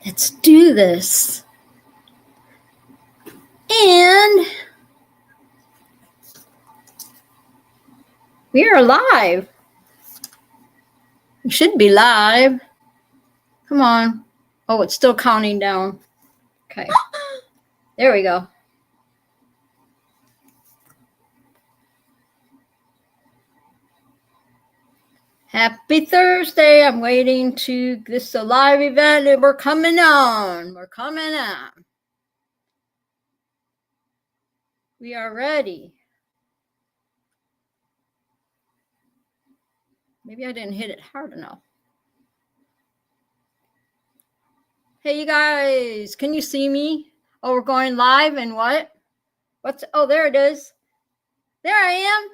Let's do this. And we are live. We should be live. Come on. Oh, it's still counting down. Okay. There we go. Happy Thursday. I'm waiting to this is a live event and we're coming on. We're coming on. We are ready. Maybe I didn't hit it hard enough. Hey, you guys, can you see me? Oh, we're going live and what? Oh, there it is. There I am.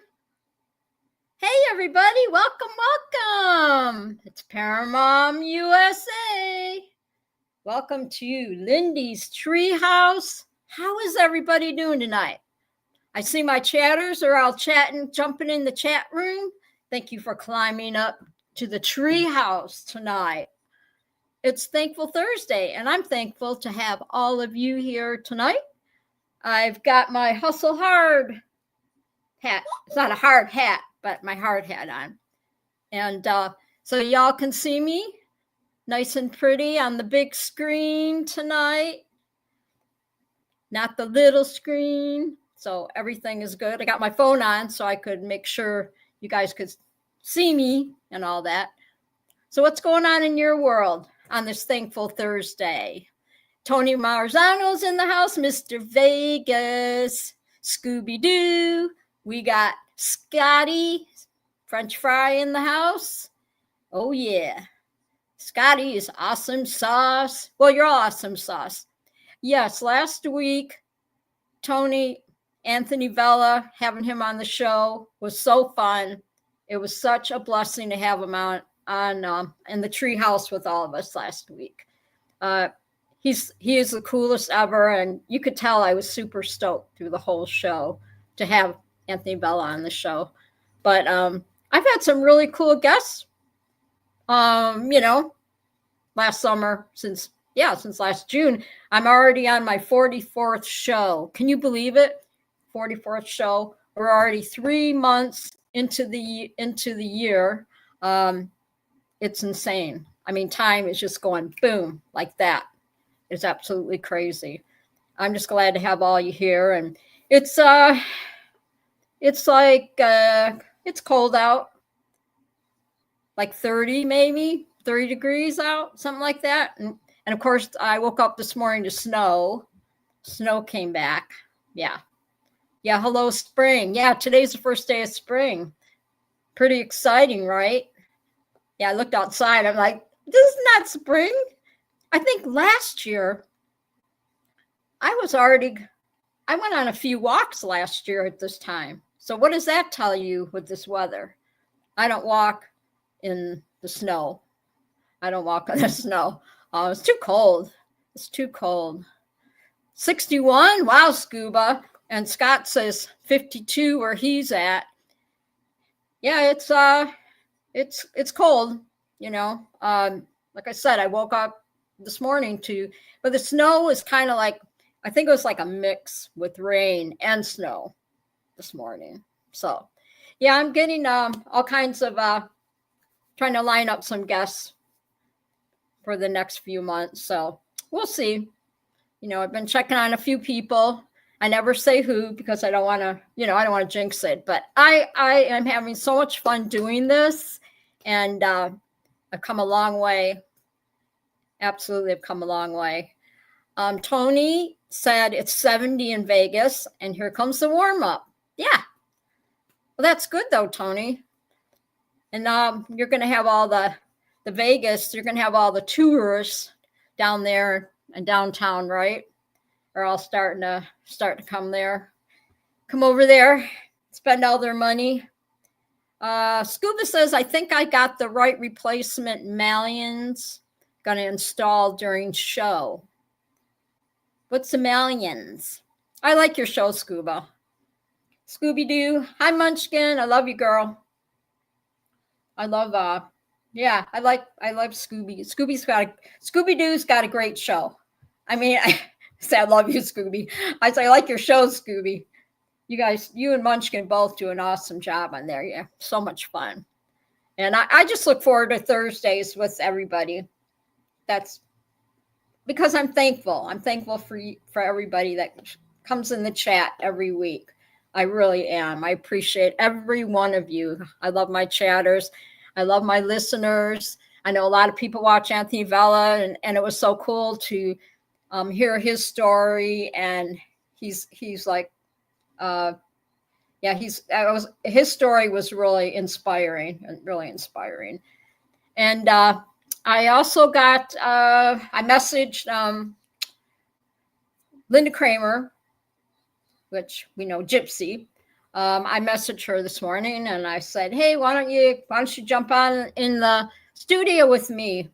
Hey, everybody. Welcome. It's Paramom USA. Welcome to Lindy's Treehouse. How is everybody doing tonight? I see my chatters are all chatting, jumping in the chat room. Thank you for climbing up to the Treehouse tonight. It's Thankful Thursday, and I'm thankful to have all of you here tonight. I've got my Hustle Hard hat. It's not a hard hat, but my hard hat on. And so y'all can see me nice and pretty on the big screen tonight. Not the little screen. So everything is good. I got my phone on so I could make sure you guys could see me and all that. So what's going on in your world on this Thankful Thursday? Tony Marzano's in the house, Mr. Vegas, Scooby-Doo. We got Scotty, French Fry in the house. Oh, yeah. Scotty is awesome sauce. Well, you're all awesome sauce. Yes, last week, Tony, Anthony Vella, having him on the show was so fun. It was such a blessing to have him on in the Treehouse with all of us last week. He is the coolest ever, and you could tell I was super stoked through the whole show to have Anthony Bella on the show. But I've had some really cool guests, last summer since last June. I'm already on my 44th show. Can you believe it? 44th show. We're already 3 months into the year. It's insane. I mean, time is just going boom like that. It's absolutely crazy. I'm just glad to have all you here, and it's cold out, like 30 degrees out, something like that. And of course, I woke up this morning to snow. Snow came back. Yeah. Hello, spring. Yeah, today's the first day of spring. Pretty exciting, right? Yeah, I looked outside. I'm like, this is not spring. I think last year I went on a few walks last year at this time. So what does that tell you with this weather? I don't walk in the snow. I don't walk on the snow. It's too cold. It's too cold. 61. Wow, Scuba. And Scott says 52 where he's at. Yeah, it's cold, like I said, I woke up this morning but the snow is kind of like, I think it was like a mix with rain and snow this morning. So yeah, I'm getting all kinds of trying to line up some guests for the next few months. So we'll see. I've been checking on a few people. I never say who because I don't want to, I don't want to jinx it, but I am having so much fun doing this, and I've come a long way. Absolutely, I've come a long way. Tony said it's 70 in Vegas, and here comes the warm up. Yeah. Well, that's good though, Tony. And you're going to have all the Vegas, you're going to have all the tourists down there in downtown, right? Are all starting to come there. Come over there, spend all their money. Scuba says, I think I got the right replacement Malians going to install during show. What's the Malians? I like your show, Scuba. Scooby-Doo. Hi, Munchkin. I love you, girl. I love Yeah, I love Scooby. Scooby-Doo's got a great show. I mean, I say I love you, Scooby. I say I like your show, Scooby. You and Munchkin both do an awesome job on there. Yeah, so much fun. And I just look forward to Thursdays with everybody. That's because I'm thankful. I'm thankful for everybody that comes in the chat every week. I really am. I appreciate every one of you. I love my chatters. I love my listeners. I know a lot of people watch Anthony Vella, and it was so cool to hear his story. And he's like, his story was really inspiring. And I also got I messaged Linda Kramer, which we know Gypsy. I messaged her this morning and I said, hey, why don't you jump on in the studio with me,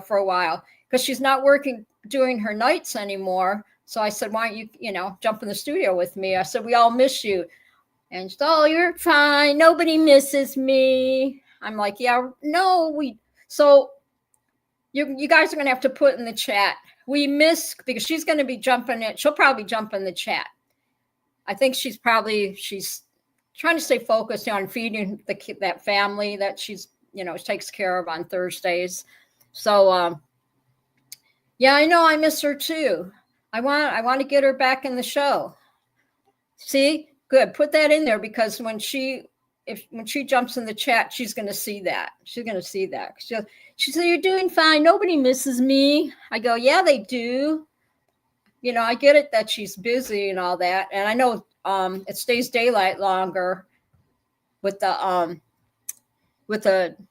for a while, because she's not doing her nights anymore. So I said, why don't you, jump in the studio with me? I said, we all miss you. And she said, oh, you're fine. Nobody misses me. I'm like, yeah, no, so you guys are going to have to put in the chat. We miss, because she's going to be jumping it. She'll probably jump in the chat. I think she's trying to stay focused on feeding that family that she's, takes care of on Thursdays. So, yeah, I know I miss her too. I want to get her back in the show. See, good. Put that in there, because when she jumps in the chat, she's going to see that. She's going to see that. She said, you're doing fine. Nobody misses me. I go, yeah, they do. I get it that she's busy and all that. And I know it stays daylight longer with the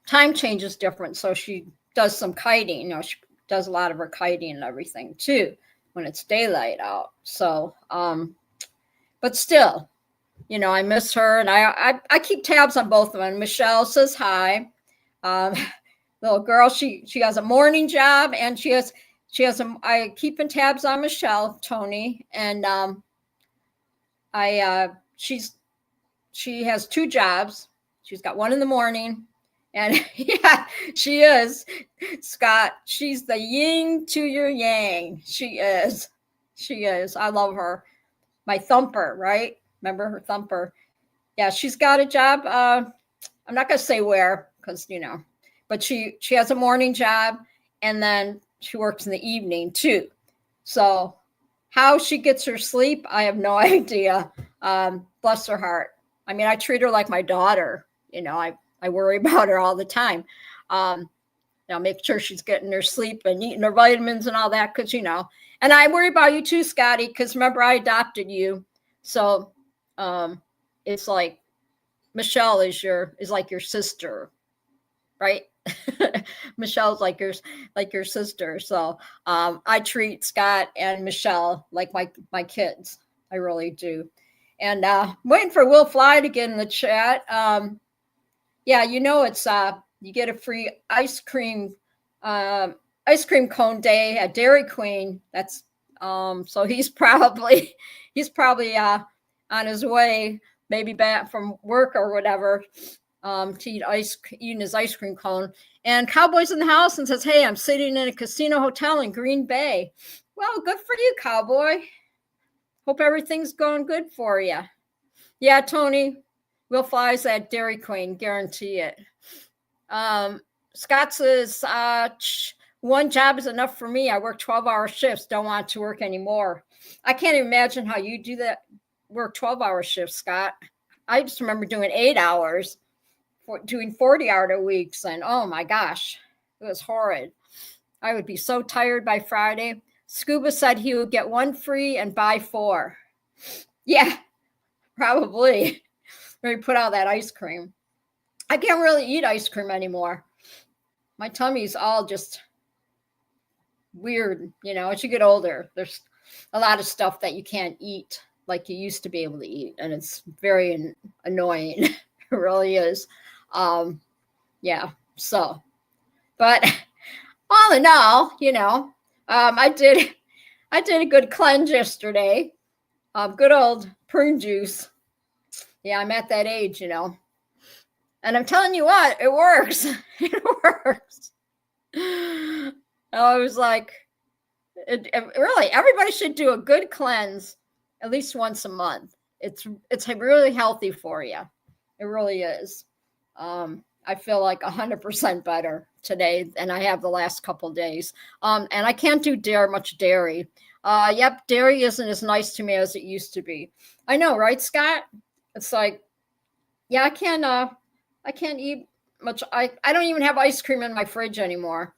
time changes different. So she does some kiting. She does a lot of her kiting and everything too when it's daylight out. So, but still, I miss her, and I keep tabs on both of them. Michelle says hi. Little girl, she has a morning job, and I keeping tabs on Michelle, Tony, and she has two jobs. She's got one in the morning, and yeah, she is, Scott. She's the yin to your yang. She is. I love her. My thumper, right? Remember her thumper? Yeah, she's got a job. I'm not gonna say where, because but she has a morning job, and then she works in the evening too. So how she gets her sleep, I have no idea. Bless her heart. I mean, I treat her like my daughter. I worry about her all the time. Make sure she's getting her sleep and eating her vitamins and all that, because and I worry about you too, Scotty, because remember, I adopted you. So it's like Michelle is like your sister, right? Michelle's like your sister. So I treat Scott and Michelle like my kids. I really do. And waiting for Will Fly to get in the chat. Yeah, it's you get a free ice cream cone day at Dairy Queen. That's so he's probably on his way, maybe back from work or whatever, to eating his ice cream cone. And Cowboy's in the house and says, hey, I'm sitting in a casino hotel in Green Bay. Well, good for you, Cowboy. Hope everything's going good for you. Yeah, Tony, Will Fly's at Dairy Queen, guarantee it. Scott says, one job is enough for me. I work 12-hour shifts, don't want to work anymore. I can't imagine how you do that, work 12-hour shifts, Scott. I just remember doing 8 hours, doing 40-hour weeks, and oh my gosh, it was horrid. I would be so tired by Friday. Scuba said he would get one free and buy 4. Yeah, probably. Maybe put out that ice cream. I can't really eat ice cream anymore. My tummy's all just weird, as you get older. There's a lot of stuff that you can't eat like you used to be able to eat, and it's very annoying. It really is. Yeah. So, but all in all, I did a good cleanse yesterday. Good old prune juice. Yeah, I'm at that age, And I'm telling you what, it works. It works. I was like, it really, everybody should do a good cleanse at least once a month. It's really healthy for you. It really is. I feel like 100% better today than I have the last couple of days. And I can't do much dairy. Yep, dairy isn't as nice to me as it used to be. I know, right, Scott? It's like, yeah, I can't eat much. I don't even have ice cream in my fridge anymore.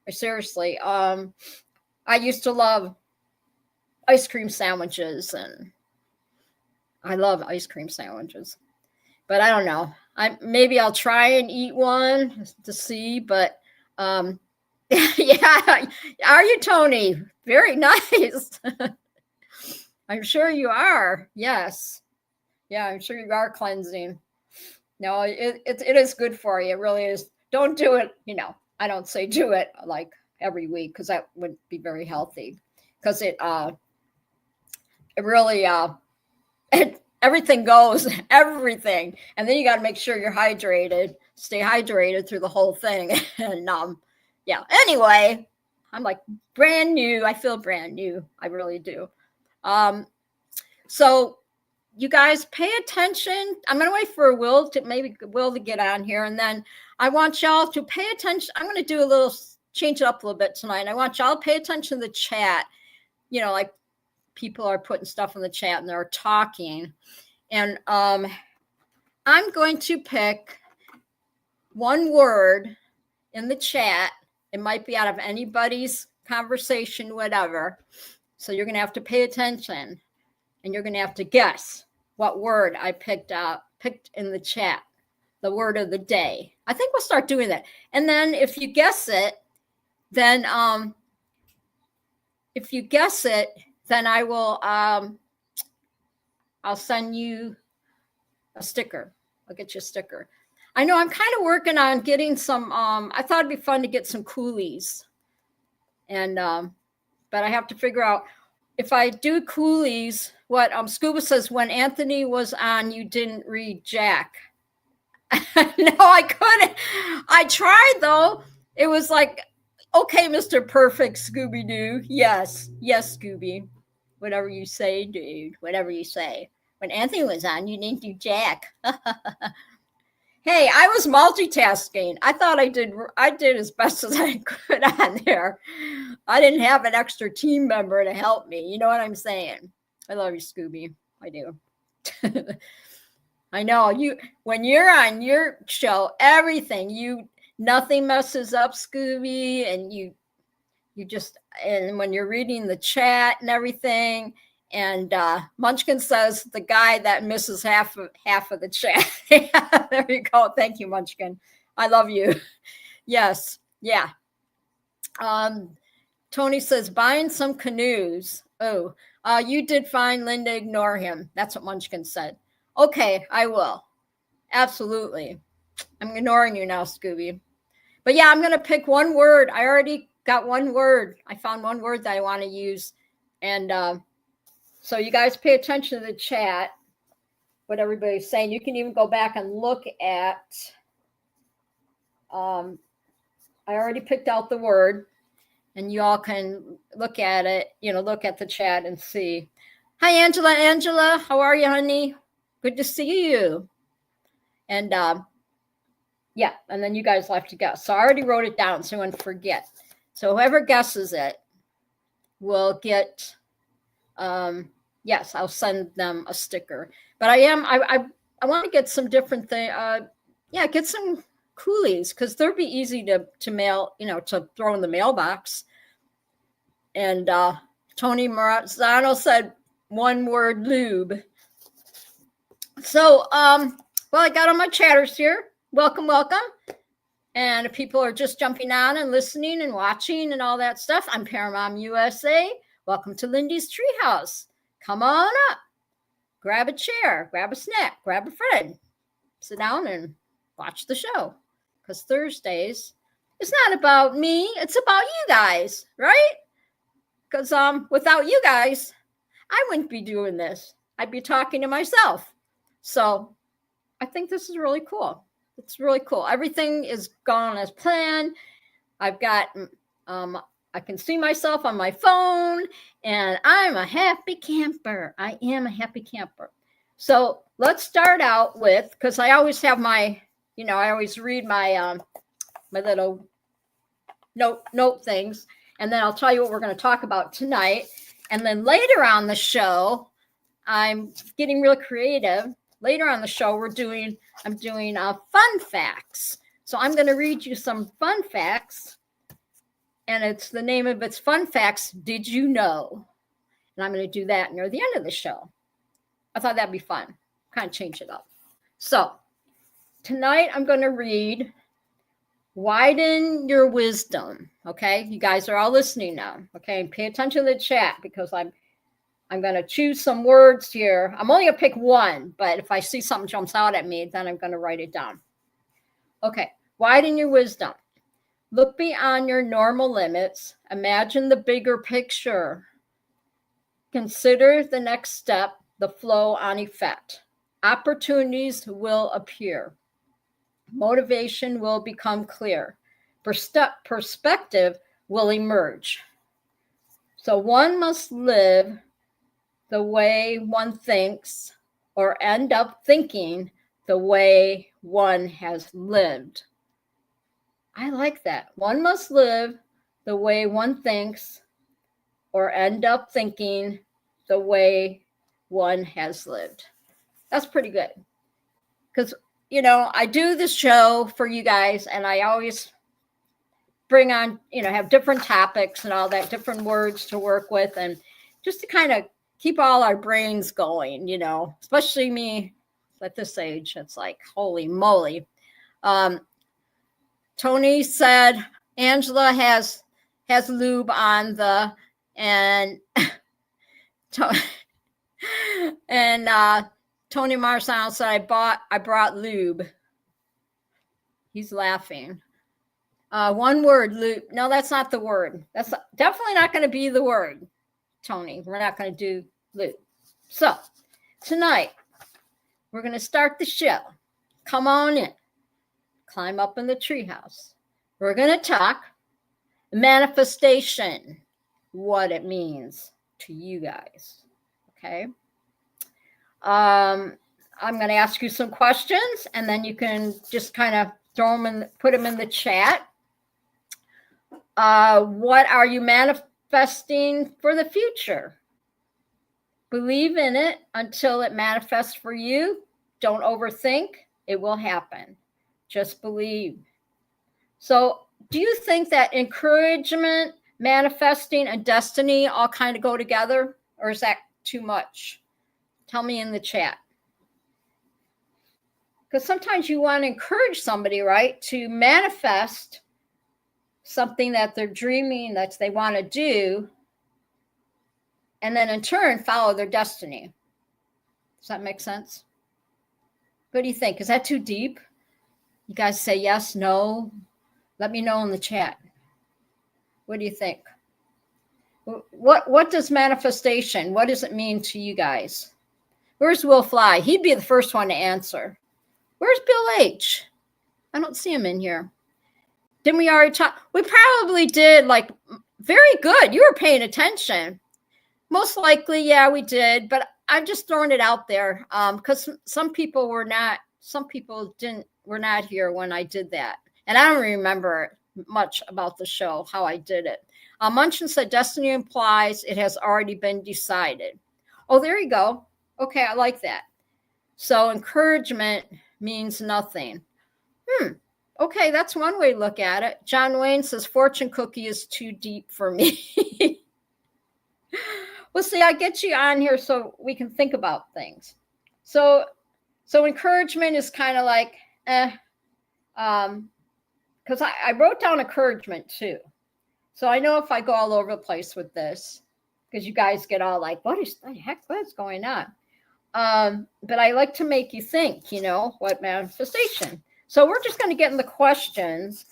Seriously. I used to love ice cream sandwiches, and I love ice cream sandwiches. But I don't know. Maybe I'll try and eat one to see, but yeah. Are you, Tony? Very nice. I'm sure you are. Yes. Yeah, I'm sure you are cleansing. No, it is good for you. It really is. Don't do it, I don't say do it like every week, because that would be very healthy, because it really everything goes, everything. And then you got to make sure you're hydrated, stay hydrated through the whole thing. And yeah, anyway, I'm like brand new. I feel brand new. I really do. So you guys pay attention. I'm going to wait for Will to get on here. And then I want y'all to pay attention. I'm going to change it up a little bit tonight. And I want y'all to pay attention to the chat. Like people are putting stuff in the chat and they're talking. And I'm going to pick one word in the chat. It might be out of anybody's conversation, whatever. So you're going to have to pay attention, and you're going to have to guess what word I picked in the chat, the word of the day. I think we'll start doing that. And then if you guess it, then I will, I'll send you a sticker. I'll get you a sticker. I know I'm kind of working on getting some, I thought it'd be fun to get some coolies. And, but I have to figure out if I do coolies, what Scuba says, when Anthony was on, you didn't read Jack. No, I couldn't. I tried though. It was like, okay, Mr. Perfect Scooby-Doo. Yes, Scooby. Whatever you say, dude. Whatever you say. When Anthony was on, you didn't do Jack. Hey, I was multitasking. I thought I did as best as I could on there. I didn't have an extra team member to help me. You know what I'm saying? I love you, Scooby. I do. I know when you're on your show, nothing messes up, Scooby, and you just, and when you're reading the chat and everything. And Munchkin says the guy that misses half of the chat. There you go. Thank you, Munchkin. I love you. Yes. Yeah. Tony says buying some canoes. Oh, you did fine, Linda. Ignore him. That's what Munchkin said. Okay, I will. Absolutely. I'm ignoring you now, Scooby. But yeah, I'm going to pick one word. I already got one word. I found one word that I want to use. And so you guys pay attention to the chat, what everybody's saying. You can even go back and look at, I already picked out the word, and you all can look at it, look at the chat and see. Hi, Angela. Angela, how are you, honey? Good to see you. And yeah, and then you guys have to guess. So I already wrote it down so I wouldn't forget. So whoever guesses it will get, yes, I'll send them a sticker. But I want to get some different things. Yeah, get some coolies, because they'll be easy to mail, to throw in the mailbox. And Tony Marzano said one word, lube. So, well, I got all my chatters here. Welcome. And if people are just jumping on and listening and watching and all that stuff, I'm Paramount USA. Welcome to Lindy's Treehouse. Come on up. Grab a chair, grab a snack, grab a friend. Sit down and watch the show. Because Thursdays, it's not about me. It's about you guys, right? Because without you guys, I wouldn't be doing this. I'd be talking to myself. So I think this is really cool. It's really cool. Everything is gone as planned. I've got, I can see myself on my phone, and I'm a happy camper. I am a happy camper. So let's start out with, because I always have my, I always read my my little note things, and then I'll tell you what we're going to talk about tonight. And then later on the show, I'm getting real creative. Later on the show, I'm doing fun facts. So I'm going to read you some fun facts, and it's the name of it's Fun Facts. Did you know? And I'm going to do that near the end of the show. I thought that'd be fun. Kind of change it up. So tonight I'm going to read Widen Your Wisdom. Okay, you guys are all listening now. Okay, and pay attention to the chat, because I'm going to choose some words here. I'm only going to pick one, but if I see something jumps out at me, then I'm going to write it down. Okay, widen your wisdom. Look beyond your normal limits. Imagine the bigger picture. Consider the next step, the flow-on effect. Opportunities will appear. Motivation will become clear. Perspective will emerge. So one must live the way one thinks, or end up thinking the way one has lived. I like that. One must live the way one thinks, or end up thinking the way one has lived. That's pretty good. Because, I do this show for you guys, and I always bring on, have different topics and all that, different words to work with, and just to kind of keep all our brains going, especially me at this age. It's like, holy moly. Tony said Angela has lube on the, and Tony Marsano said I brought lube. He's laughing. One word, lube. No, that's not the word. That's definitely not going to be the word, Tony. We're not going to do lube. So tonight we're going to start the show. Come on in. Climb up in the treehouse. We're going to talk manifestation, what it means to you guys. Okay. I'm going to ask you some questions, and then you can just kind of put them in the chat. What are you manifesting for the future? Believe in it until it manifests for you. Don't overthink. It will happen. Just believe. So, do you think that encouragement, manifesting, and destiny all kind of go together, or is that too much? Tell me in the chat. Because sometimes you want to encourage somebody, right, to manifest something that they're dreaming that they want to do, and then in turn follow their destiny. Does that make sense? What do you think? Is that too deep? You guys say yes, no? Let me know in the chat. What do you think? What does manifestation, what does it mean to you guys? Where's Will Fly? He'd be the first one to answer. Where's Bill H? I don't see him in here. Didn't we already talk? We probably did. Like, very good. You were paying attention. Most likely, yeah, we did. But I'm just throwing it out there because some people were not here when I did that. And I don't remember much about the show, how I did it. Munchin said destiny implies it has already been decided. Oh, there you go. Okay, I like that. So encouragement means nothing. Okay, that's one way to look at it. John Wayne says fortune cookie is too deep for me. Well, see, I get you on here so we can think about things. So encouragement is kind of like, because I wrote down encouragement too. So I know if I go all over the place with this, because you guys get all like, what the heck, what's going on? But I like to make you think, what manifestation. So we're just going to get in the questions.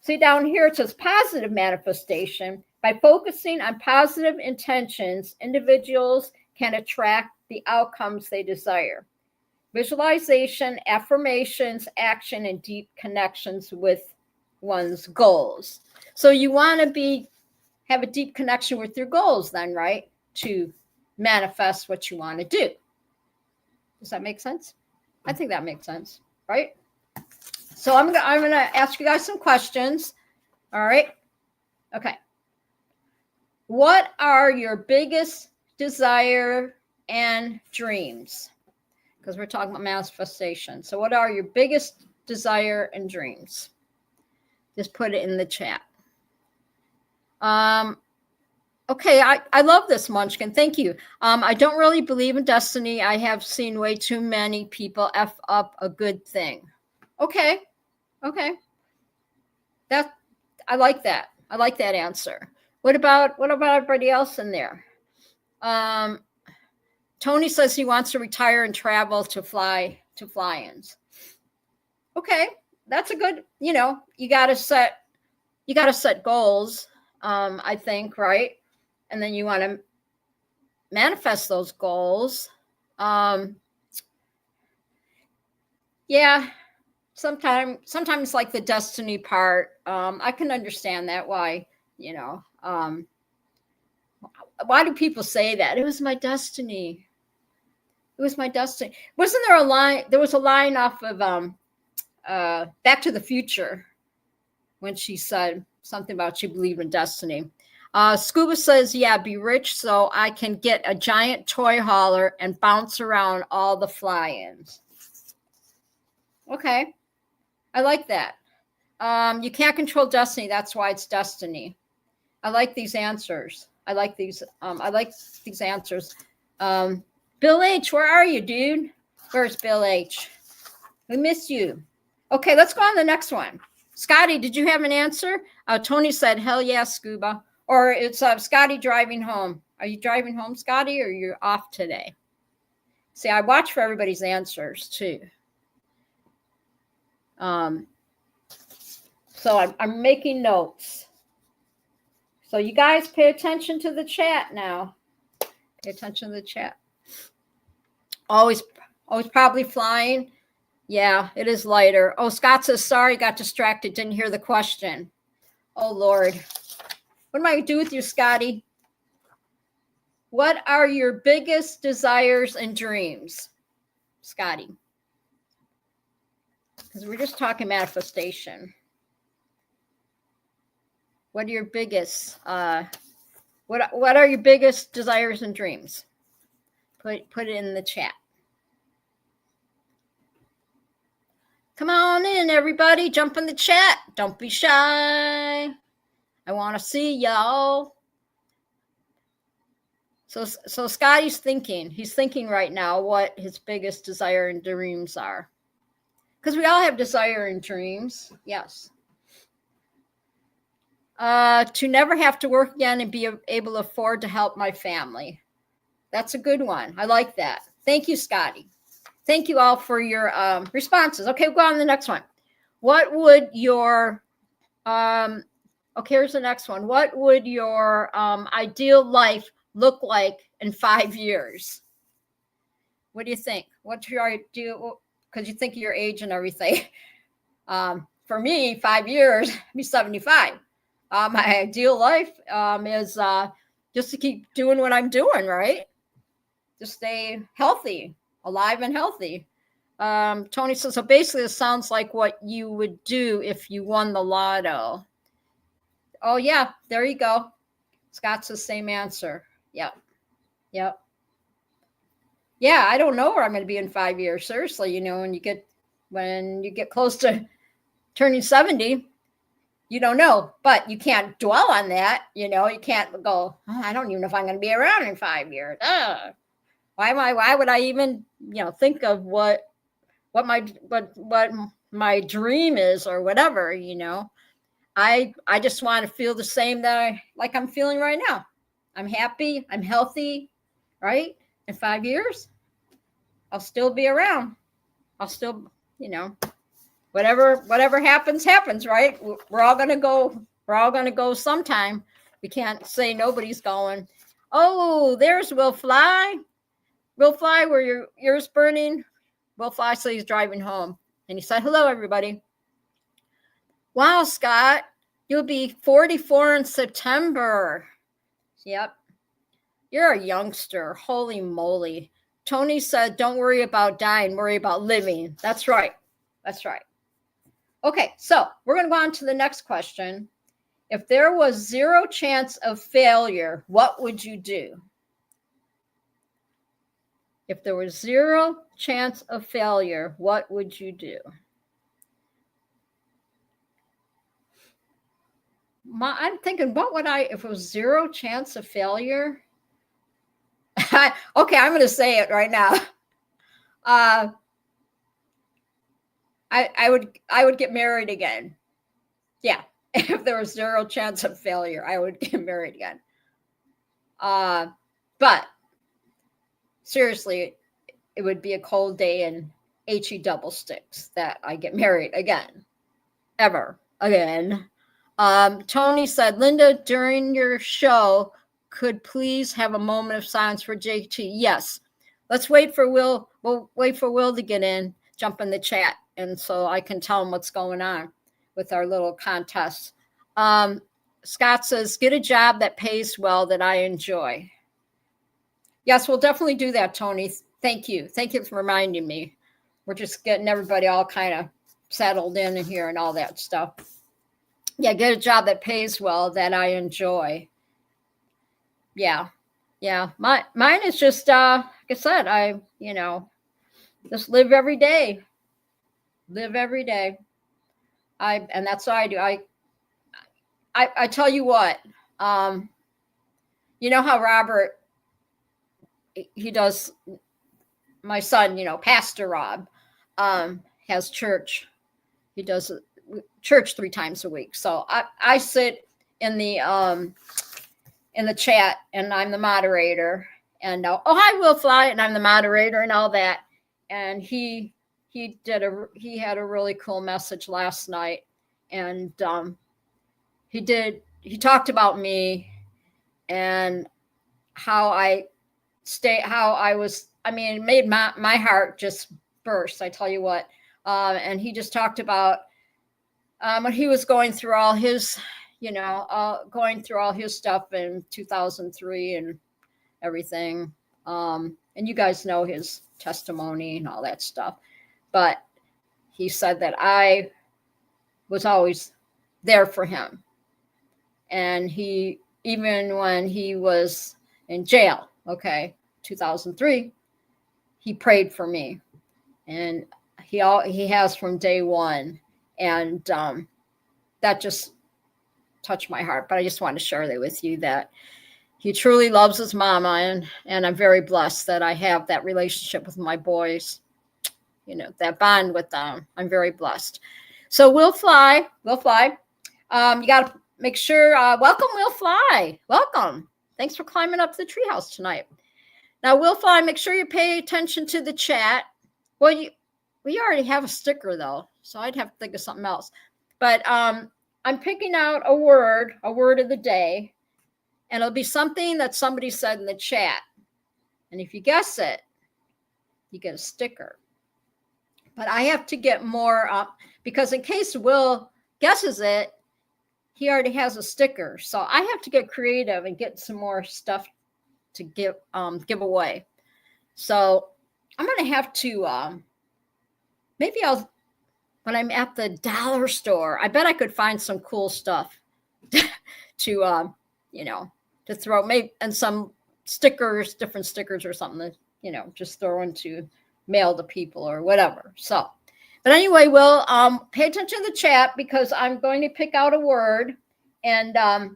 See down here, it says positive manifestation. By focusing on positive intentions, individuals can attract the outcomes they desire. Visualization, affirmations, action, and deep connections with one's goals. So you want to have a deep connection with your goals then, right? To manifest what you want to do. Does that make sense? I think that makes sense, right? So I'm gonna ask you guys some questions. All right. Okay. What are your biggest desire and dreams? Because we're talking about manifestation. So what are your biggest desire and dreams? Just put it in the chat. Okay, I love this, Munchkin. Thank you. I don't really believe in destiny. I have seen way too many people F up a good thing. Okay. I like that. I like that answer. What about everybody else in there? Tony says he wants to retire and travel to fly-ins. Okay, that's a good, you gotta set goals, I think, right? And then you want to manifest those goals. Yeah, sometimes like the destiny part, I can understand that. Why, why do people say that? It was my destiny. It was my destiny. Wasn't there a line? There was a line off of Back to the Future when she said something about she believed in destiny. Scuba says, yeah, be rich so I can get a giant toy hauler and bounce around all the fly-ins. Okay. I like that. You can't control destiny. That's why it's destiny. I like these answers. I like these answers. Bill H, where are you, dude? Where's Bill H? We miss you. Okay, let's go on to the next one. Scotty, did you have an answer? Tony said, hell yeah, Scuba. Or it's Scotty driving home. Are you driving home, Scotty, or you're off today? See, I watch for everybody's answers too. So I'm making notes. So you guys pay attention to the chat now. Pay attention to the chat. Always probably flying. Yeah, it is lighter. Oh, Scott says, sorry, got distracted. Didn't hear the question. Oh, Lord. What am I going to do with you, Scotty? What are your biggest desires and dreams, Scotty? Because we're just talking manifestation. What are your biggest, what are your biggest desires and dreams? Put it in the chat. Come on in, everybody. Jump in the chat. Don't be shy. I want to see y'all. So Scotty's thinking. He's thinking right now what his biggest desire and dreams are. Because we all have desire and dreams. Yes. To never have to work again and be able to afford to help my family. That's a good one. I like that. Thank you, Scotty. Thank you all for your responses. Okay, we'll go on to the next one. What would your, okay, here's the next one. What would your ideal life look like in 5 years? What do you think? What's your ideal, because you think of your age and everything. For me, 5 years, I'd be 75. My ideal life is just to keep doing what I'm doing, right? Just stay healthy, alive and healthy. Tony says, so basically it sounds like what you would do if you won the lotto. Oh, yeah, there you go. Scott's the same answer. Yep. Yeah, I don't know where I'm going to be in 5 years. Seriously, when you get close to turning 70, you don't know, but you can't dwell on that. You can't go, oh, I don't even know if I'm going to be around in 5 years. Why would I even, think of what my dream is or whatever, I just want to feel the same like I'm feeling right now. I'm happy. I'm healthy, right? In 5 years, I'll still be around. I'll still, whatever happens, right? We're all going to go. We're all going to go sometime. We can't say nobody's going. Oh, there's Will Fly. Will Fly, were your ears burning? Will Fly said he's driving home. And he said, hello, everybody. Wow, Scott, you'll be 44 in September. Yep. You're a youngster. Holy moly. Tony said, don't worry about dying, worry about living. That's right. That's right. Okay, so we're going to go on to the next question. If there was 0 chance of failure, what would you do? If there was 0 chance of failure, what would you do? I'm thinking, what would I, if it was 0 chance of failure? Okay, I'm going to say it right now. I would get married again. Yeah, if there was 0 chance of failure, I would get married again. But seriously, it would be a cold day in HE double sticks that I get married again, ever again. Tony said, Linda, during your show, could please have a moment of silence for JT? Yes. Let's wait for Will. We'll wait for Will to get in, jump in the chat, and so I can tell him what's going on with our little contest. Scott says, get a job that pays well that I enjoy. Yes, we'll definitely do that, Tony. Thank you. Thank you for reminding me. We're just getting everybody all kind of settled in here and all that stuff. Yeah, get a job that pays well that I enjoy. Yeah. Mine is just, like I said, I just live every day. Live every day. And that's what I do. I tell you what, you know how Robert, he does, my son, Pastor Rob, has church. He does church 3 times a week. So I sit in the chat, and I'm the moderator, and hi, Will Fly, and I'm the moderator and all that. And he had a really cool message last night, and he talked about me and how it made my heart just burst. I tell you what. And he just talked about when he was going through all his stuff in 2003 and everything. And you guys know his testimony and all that stuff. But he said that I was always there for him. And even when he was in jail, 2003, he prayed for me. And he has from day one. And that just touched my heart. But I just want to share that with you, that he truly loves his mama, and I'm very blessed that I have that relationship with my boys, that bond with them. I'm very blessed. So Will Fly, you got to make sure, welcome, Will Fly. Welcome. Thanks for climbing up to the treehouse tonight. Now, Will Fly, make sure you pay attention to the chat. Well, we already have a sticker, though, so I'd have to think of something else. But I'm picking out a word of the day, and it'll be something that somebody said in the chat. And if you guess it, you get a sticker. But I have to get more up, because in case Will guesses it, he already has a sticker. So I have to get creative and get some more stuff to give away. So I'm going to have to, maybe when I'm at the dollar store, I bet I could find some cool stuff to throw, maybe, and some stickers, different stickers or something that, just throw into mail to people or whatever. So, but anyway, Will, pay attention to the chat, because I'm going to pick out a word, and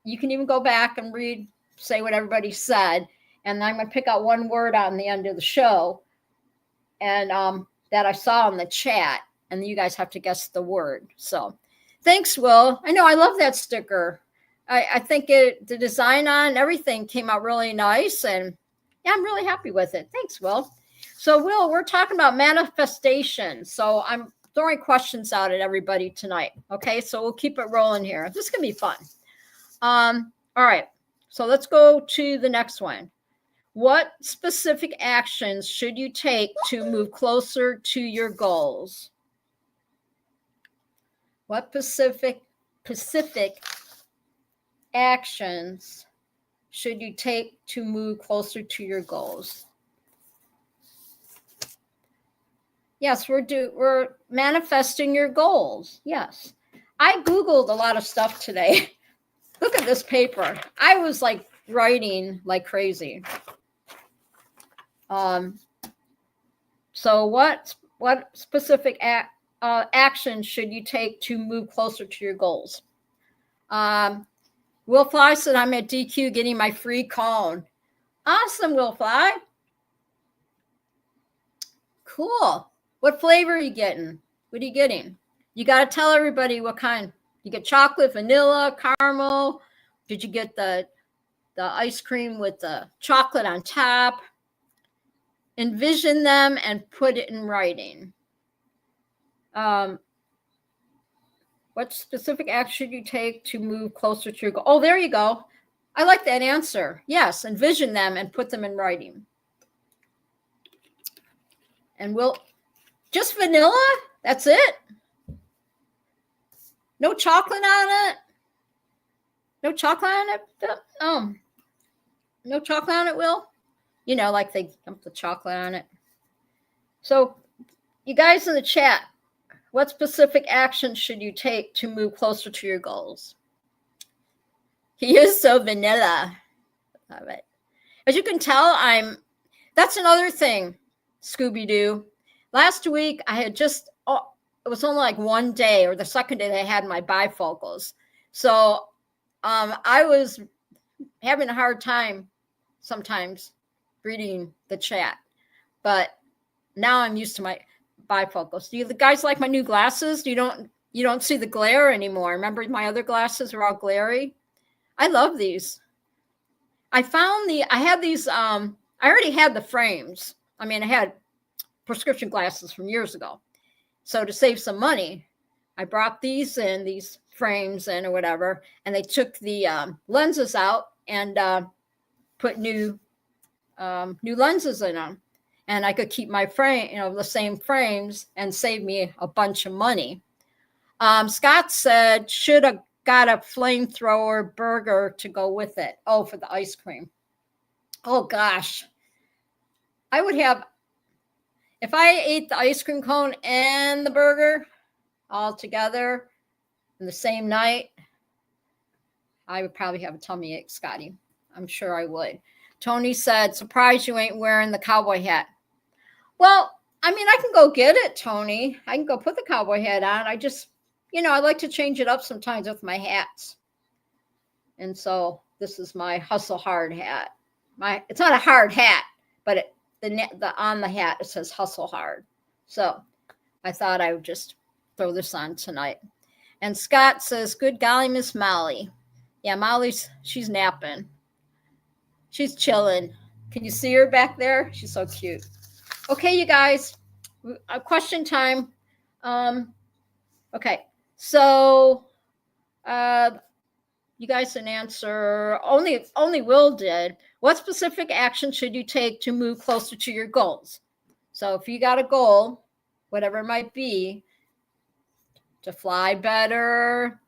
you can even go back and say what everybody said. And I'm going to pick out one word on the end of the show, and that I saw in the chat, and you guys have to guess the word. So thanks, Will. I know, I love that sticker. I think the design on everything came out really nice, and yeah, I'm really happy with it. Thanks, Will. So Will, we're talking about manifestation. So I'm throwing questions out at everybody tonight. Okay, so we'll keep it rolling here. This is gonna be fun. All right, so let's go to the next one. What specific actions should you take to move closer to your goals? What specific actions should you take to move closer to your goals? Yes, we're manifesting your goals. Yes. I Googled a lot of stuff today. Look at this paper. I was like writing like crazy. So what specific actions should you take to move closer to your goals? Will Fly said, I'm at DQ getting my free cone. Awesome, Will Fly. Cool. What flavor are you getting? What are you getting? You got to tell everybody what kind. You get chocolate, vanilla, caramel. Did you get the ice cream with the chocolate on top? Envision them and put it in writing. What specific action should you take to move closer to your goal? Oh, there you go. I like that answer. Yes, envision them and put them in writing. And just vanilla? That's it? No chocolate on it? No chocolate on it? No chocolate on it, Will? You know, like they dump the chocolate on it. So, you guys in the chat, what specific action should you take to move closer to your goals? He is so vanilla. Love it. As you can tell, that's another thing, Scooby-Doo. Last week, I had it was only like one day or the second day that I had my bifocals. So I was having a hard time sometimes reading the chat, but now I'm used to my bifocals. Do you guys like my new glasses? You don't see the glare anymore. Remember my other glasses were all glary? I love these. I had these, I already had the frames. I mean, I had prescription glasses from years ago. So to save some money, I brought these frames in or whatever, and they took the lenses out and put new lenses in them. And I could keep my frame, the same frames and save me a bunch of money. Scott said, should have got a flamethrower burger to go with it. Oh, for the ice cream. Oh, gosh. I would have, if I ate the ice cream cone and the burger all together in the same night, I would probably have a tummy ache, Scotty. I'm sure I would. Tony said, surprised you ain't wearing the cowboy hat. Well, I mean, I can go get it, Tony. I can go put the cowboy hat on. I just, I like to change it up sometimes with my hats. And so this is my hustle hard hat. It's not a hard hat, but on the hat, it says hustle hard. So I thought I would just throw this on tonight. And Scott says, good golly, Miss Molly. Yeah, she's napping. She's chilling. Can you see her back there? She's so cute. Okay, you guys, question time. Okay, so you guys didn't answer. Only Will did. What specific action should you take to move closer to your goals? So if you got a goal, whatever it might be, to fly better,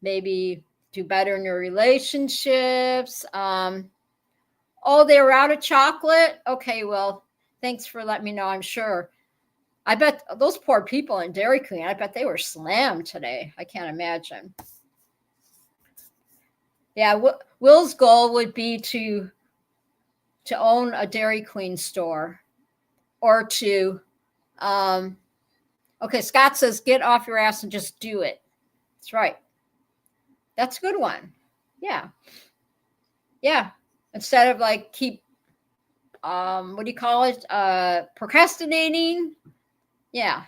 maybe do better in your relationships. They were out of chocolate. Okay, well, thanks for letting me know. I'm sure. I bet those poor people in Dairy Queen, I bet they were slammed today. I can't imagine. Yeah, Will's goal would be to own a Dairy Queen store or to, okay, Scott says, get off your ass and just do it. That's right. That's a good one. Yeah. Yeah. Instead of like keep, what do you call it? Procrastinating. Yeah.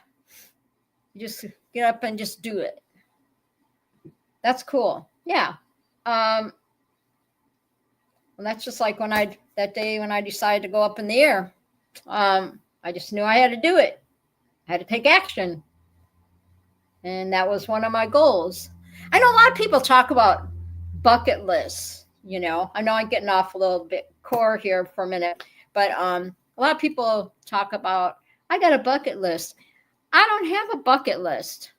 You just get up and just do it. That's cool. Yeah. Well, that's just like that day when I decided to go up in the air. I just knew I had to do it. I had to take action. And that was one of my goals. I know a lot of people talk about bucket lists. I know I'm getting off a little bit core here for a minute. But a lot of people talk about, I got a bucket list. I don't have a bucket list.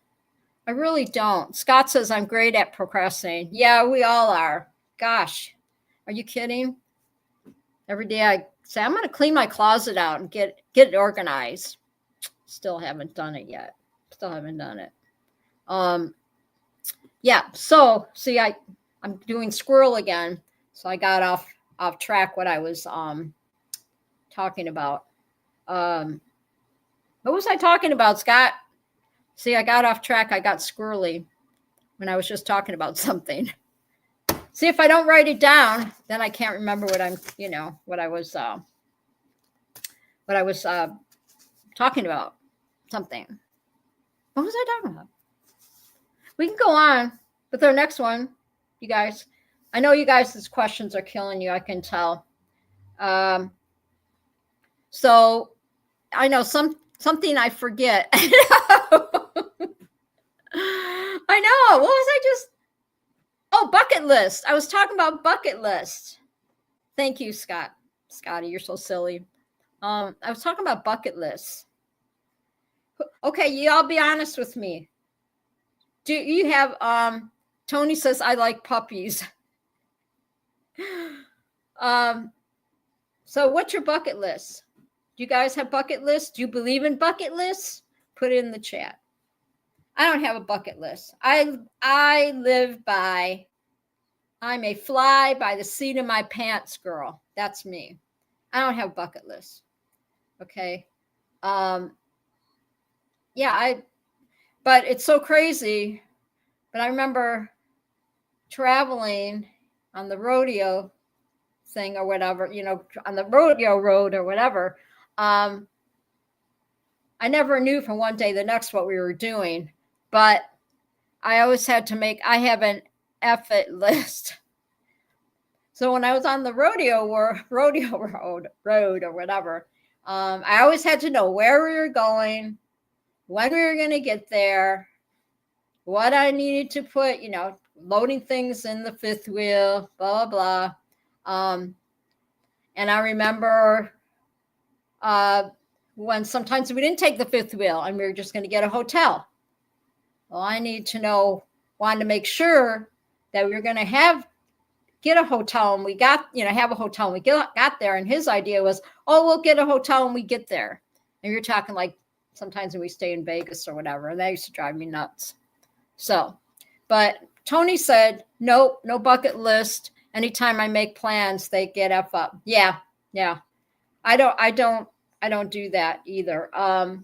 I really don't. Scott says I'm great at procrastinating. Yeah, we all are. Gosh, are you kidding? Every day I say, I'm going to clean my closet out and get it organized. Still haven't done it yet. Still haven't done it. Yeah, so see, I'm doing squirrel again. So I got off track what I was talking about. What was I talking about, Scott? See, I got off track. I got squirrely when I was just talking about something. See, if I don't write it down, then I can't remember what I was talking about. Something. What was I talking about? We can go on with our next one, you guys. I know you guys' questions are killing you. I can tell. So I know something I forget. I know. What was I just? Oh, bucket list. I was talking about bucket list. Thank you, Scott. Scotty, you're so silly. I was talking about bucket lists. Okay, y'all be honest with me. Do you have Tony says I like puppies. So what's your bucket list? Do you guys have bucket lists? Do you believe in bucket lists? Put it in the chat. I don't have a bucket list. I live by, I'm a fly by the seat of my pants girl. That's me. I don't have a bucket list. Okay. Yeah, but it's so crazy. But I remember traveling on the rodeo thing or whatever, on the rodeo road or whatever. I never knew from one day to the next what we were doing, but I always had to I have an effort list. So when I was on the rodeo road or whatever, I always had to know where we were going, when we were going to get there, what I needed to put, loading things in the fifth wheel, blah, blah, blah. And I remember when sometimes we didn't take the fifth wheel and we were just going to get a hotel. Well, I wanted to make sure that we were going to get a hotel, and we got, have a hotel and we got there. And his idea was, oh, we'll get a hotel when we get there. And you're talking like sometimes when we stay in Vegas or whatever, and that used to drive me nuts. So, but Tony said, nope, no bucket list. Anytime I make plans, they get F up. Yeah. I don't do that either. I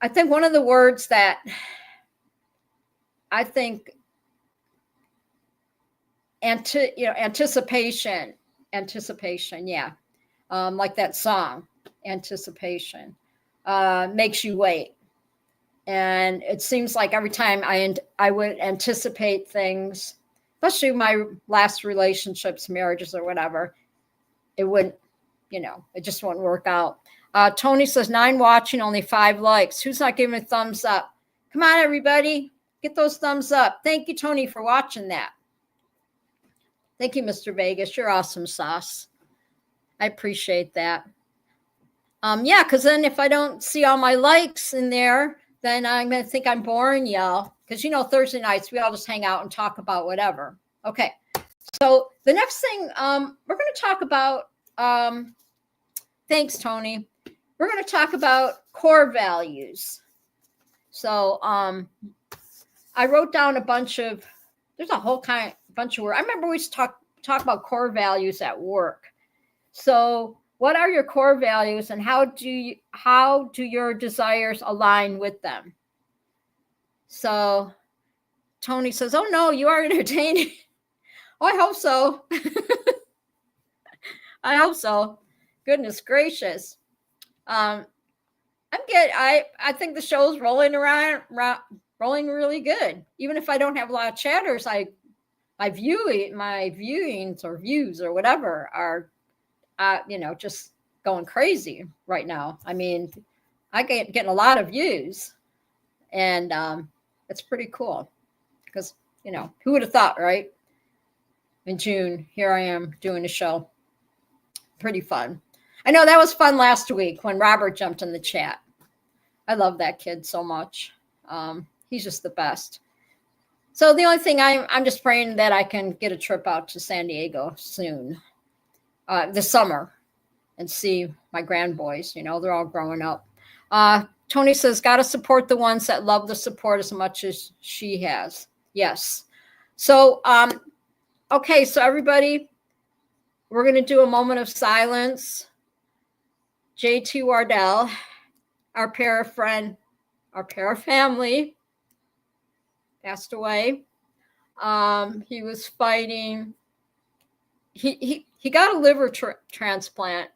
think one of the words that I think anticipation. Yeah. Like that song, anticipation, makes you wait. And it seems like every time I would anticipate things, especially my last relationships, marriages or whatever, it wouldn't, it just wouldn't work out. Tony says 9 watching, only 5 likes. Who's not giving a thumbs up? Come on, everybody. Get those thumbs up. Thank you, Tony, for watching that. Thank you, Mr. Vegas. You're awesome sauce. I appreciate that. Yeah, because then if I don't see all my likes in there, then I'm going to think I'm boring y'all. Because, Thursday nights, we all just hang out and talk about whatever. Okay. So the next thing we're going to talk about, thanks, Tony. We're going to talk about core values. So I wrote down there's a whole bunch of words. I remember we used to talk about core values at work. So what are your core values and how do your desires align with them? So Tony says, oh no, you are entertaining. Oh, I hope so. I hope so. Goodness gracious. I'm good. I think the show's rolling really good. Even if I don't have a lot of chatters, my viewings or views or whatever are, just going crazy right now. I mean, I getting a lot of views, and it's pretty cool because, who would have thought, right? in June, here I am doing a show. Pretty fun. I know that was fun last week when Robert jumped in the chat. I love that kid so much. He's just the best. So the only thing I'm just praying that I can get a trip out to San Diego soon, this summer, and see my grandboys. You know, they're all growing up. Tony says, got to support the ones that love the support as much as she has. Yes. So, okay, so everybody, we're going to do a moment of silence. JT Wardell, our para-friend, our para-family, passed away. He was fighting. He got a liver transplant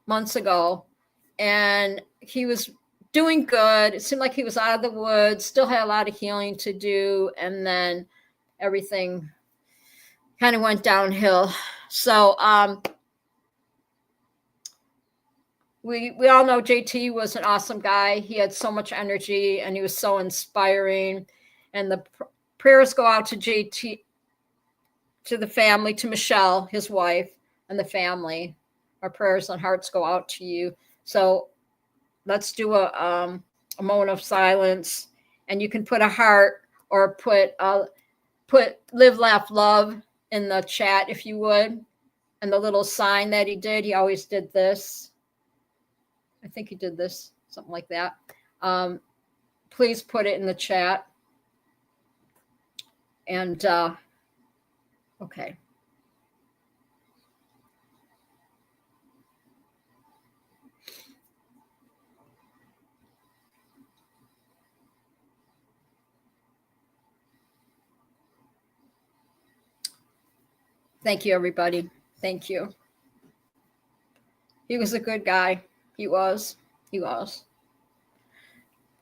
months ago, and he was doing good. It seemed like he was out of the woods, still had a lot of healing to do, and then everything kind of went downhill. So we all know JT was an awesome guy. He had so much energy, and he was so inspiring. And the prayers go out to JT, to the family, to Michelle, his wife, and the family. Our prayers and hearts go out to you. So let's do a moment of silence, and you can put a heart or put live, laugh, love in the chat if you would. And the little sign that he did, he always did this. I think he did this, something like that. Please put it in the chat. And okay. Thank you, everybody. Thank you. He was a good guy. He was.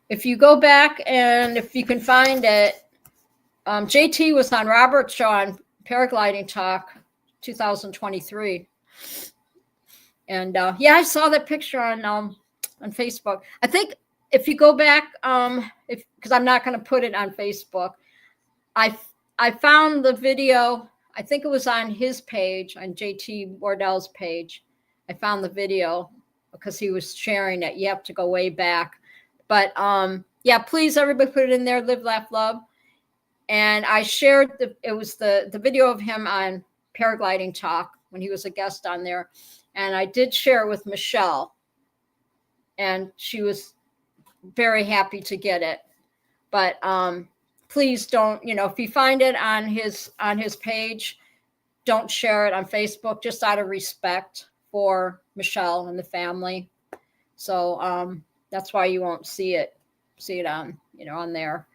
If you go back and if you can find it, JT was on Robert's show on Paragliding Talk 2023. And yeah, I saw that picture on Facebook. I think if you go back, because I'm not going to put it on Facebook, I found the video. I think it was on his page, on JT Wardell's page. I found the video because he was sharing it. You have to go way back. But yeah, please, everybody put it in there, Live, Laugh, Love. And I shared it was the video of him on Paragliding Talk when he was a guest on there. And I did share it with Michelle. And she was very happy to get it. But please don't, if you find it on his page, don't share it on Facebook, just out of respect for Michelle and the family. So that's why you won't see it on, on there.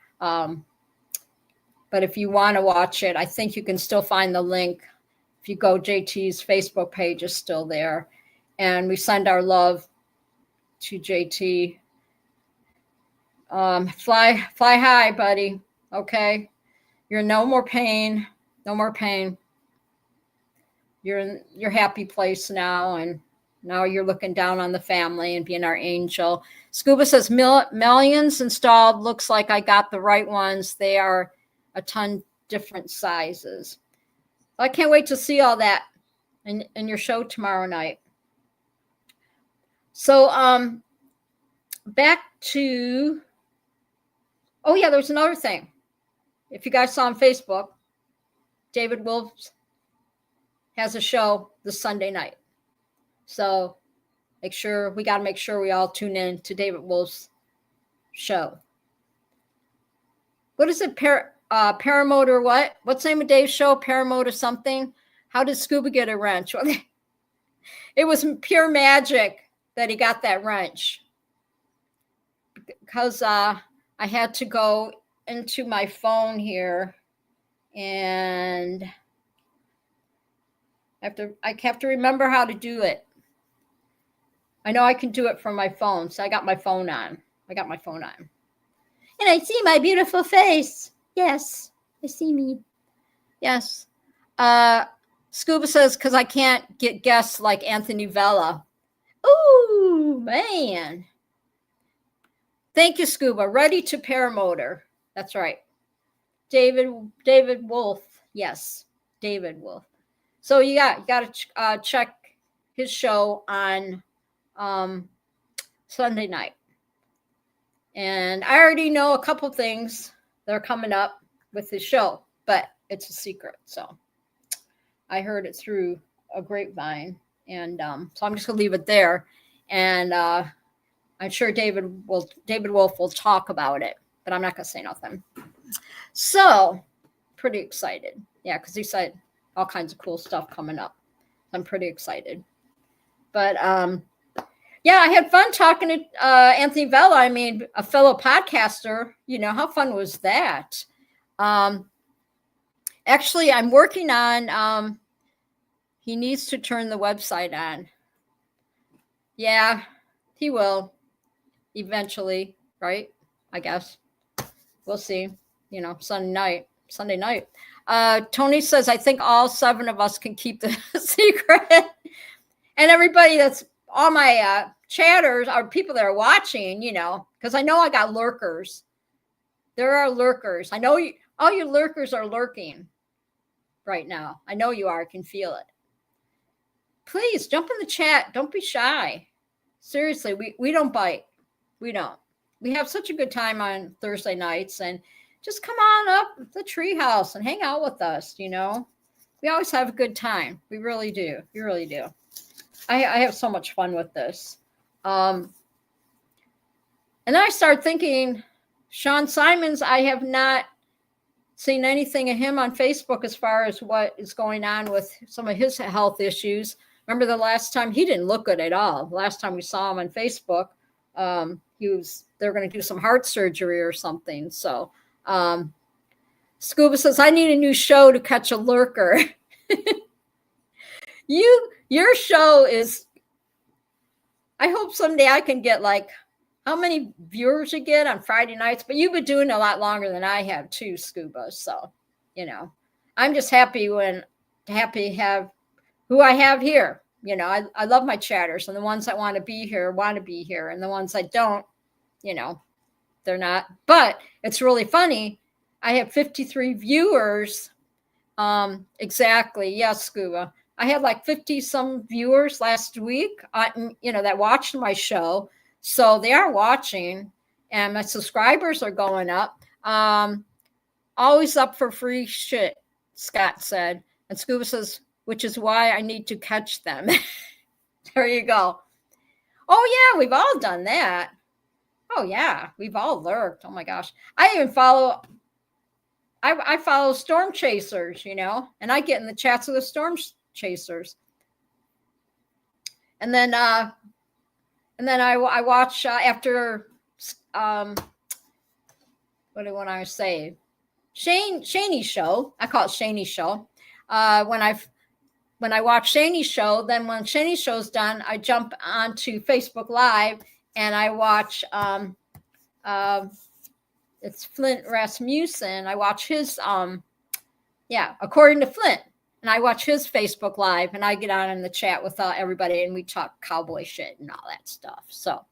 But if you want to watch it, I think you can still find the link. If you go, JT's Facebook page is still there. And we send our love to JT. Fly high, buddy. Okay. You're no more pain. You're in your happy place now. And now you're looking down on the family and being our angel. Scuba says millions installed. Looks like I got the right ones. They are a ton different sizes. I can't wait to see all that in your show tomorrow night. So back to, oh yeah, there was another thing. If you guys saw on Facebook, David Wolf has a show this Sunday night. So we got to make sure we all tune in to David Wolf's show. What is it? Paramotor what? What's the name of Dave's show? Paramotor something? How did Scuba get a wrench? It was pure magic that he got that wrench. Because I had to go into my phone here and I have to remember how to do it. I know I can do it from my phone, so I got my phone on. And I see my beautiful face. Yes, I see me. Yes. Scuba says, because I can't get guests like Anthony Vella. Ooh, man. Thank you, Scuba. Ready to paramotor. That's right. David Wolf. Yes. David Wolf. So you got to check his show on Sunday night. And I already know a couple things that are coming up with his show, but it's a secret. So I heard it through a grapevine, and so I'm just gonna leave it there. And I'm sure David Wolf will talk about it, but I'm not gonna say nothing. So pretty excited, yeah, because he said all kinds of cool stuff coming up. I'm pretty excited. But yeah, I had fun talking to Anthony Vella. I mean, a fellow podcaster. You know, how fun was that? Actually, I'm working on. He needs to turn the website on. Yeah, he will eventually, right? I guess we'll see. You know, Sunday night. Tony says, I think all 7 of us can keep the secret. And everybody that's all my chatters are people that are watching, you know, because I know I got lurkers. There are lurkers. I know all you lurkers are lurking right now. I know you are. I can feel it. Please jump in the chat. Don't be shy. Seriously, we don't bite. We don't. We have such a good time on Thursday nights, and just come on up to the Treehouse and hang out with us. You know, we always have a good time. We really do. We really do. I have so much fun with this. And then I started thinking, Sean Simons, I have not seen anything of him on Facebook as far as what is going on with some of his health issues. Remember the last time he didn't look good at all. Last time we saw him on Facebook, they're going to do some heart surgery or something. So Scuba says, I need a new show to catch a lurker. Your show is, I hope someday I can get like how many viewers you get on Friday nights, but you've been doing a lot longer than I have too, Scuba. So, you know, I'm just happy to have who I have here. You know, I love my chatters, and the ones that want to be here, and the ones that don't, you know, they're not. But it's really funny. I have 53 viewers. Exactly. Yes, Scuba. I had like 50 some viewers last week, you know, that watched my show. So they are watching, and my subscribers are going up. Always up for free shit, Scott said. And Scuba says, which is why I need to catch them. There you go. Oh, yeah, we've all done that. Oh, yeah, we've all lurked. Oh, my gosh. I even follow storm chasers, you know, and I get in the chats with the storm chasers. And then I watch after what do I want to say? Shaney's show. I call it Shaney's show. When I watch Shaney's show, then when Shaney's show's done, I jump onto Facebook Live and I watch it's Flint Rasmussen. I watch his according to Flint. And I watch his Facebook Live, and I get on in the chat with everybody, and we talk cowboy shit and all that stuff. So,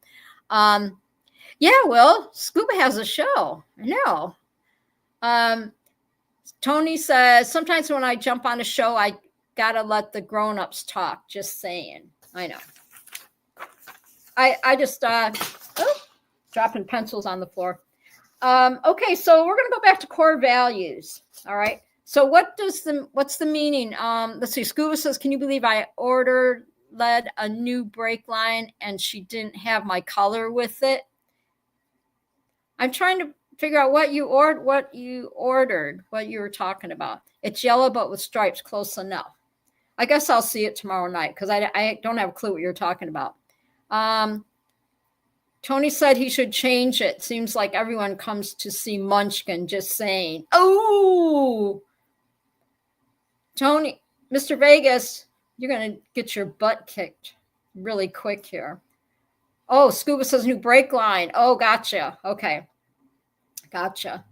yeah, well, Scuba has a show. I know. Tony says, sometimes when I jump on a show, I got to let the grown-ups talk. Just saying. I know. I just, dropping pencils on the floor. Okay, so we're going to go back to core values. All right. So what's the meaning? Let's see. Scuba says, can you believe I led a new brake line and she didn't have my color with it? I'm trying to figure out what you ordered, what you were talking about. It's yellow, but with stripes, close enough. I guess I'll see it tomorrow night because I don't have a clue what you're talking about. Tony said he should change it. Seems like everyone comes to see Munchkin, just saying. Oh, Tony, Mr. Vegas, you're going to get your butt kicked really quick here. Oh, Scuba says new brake line. Oh, gotcha. Okay. Gotcha.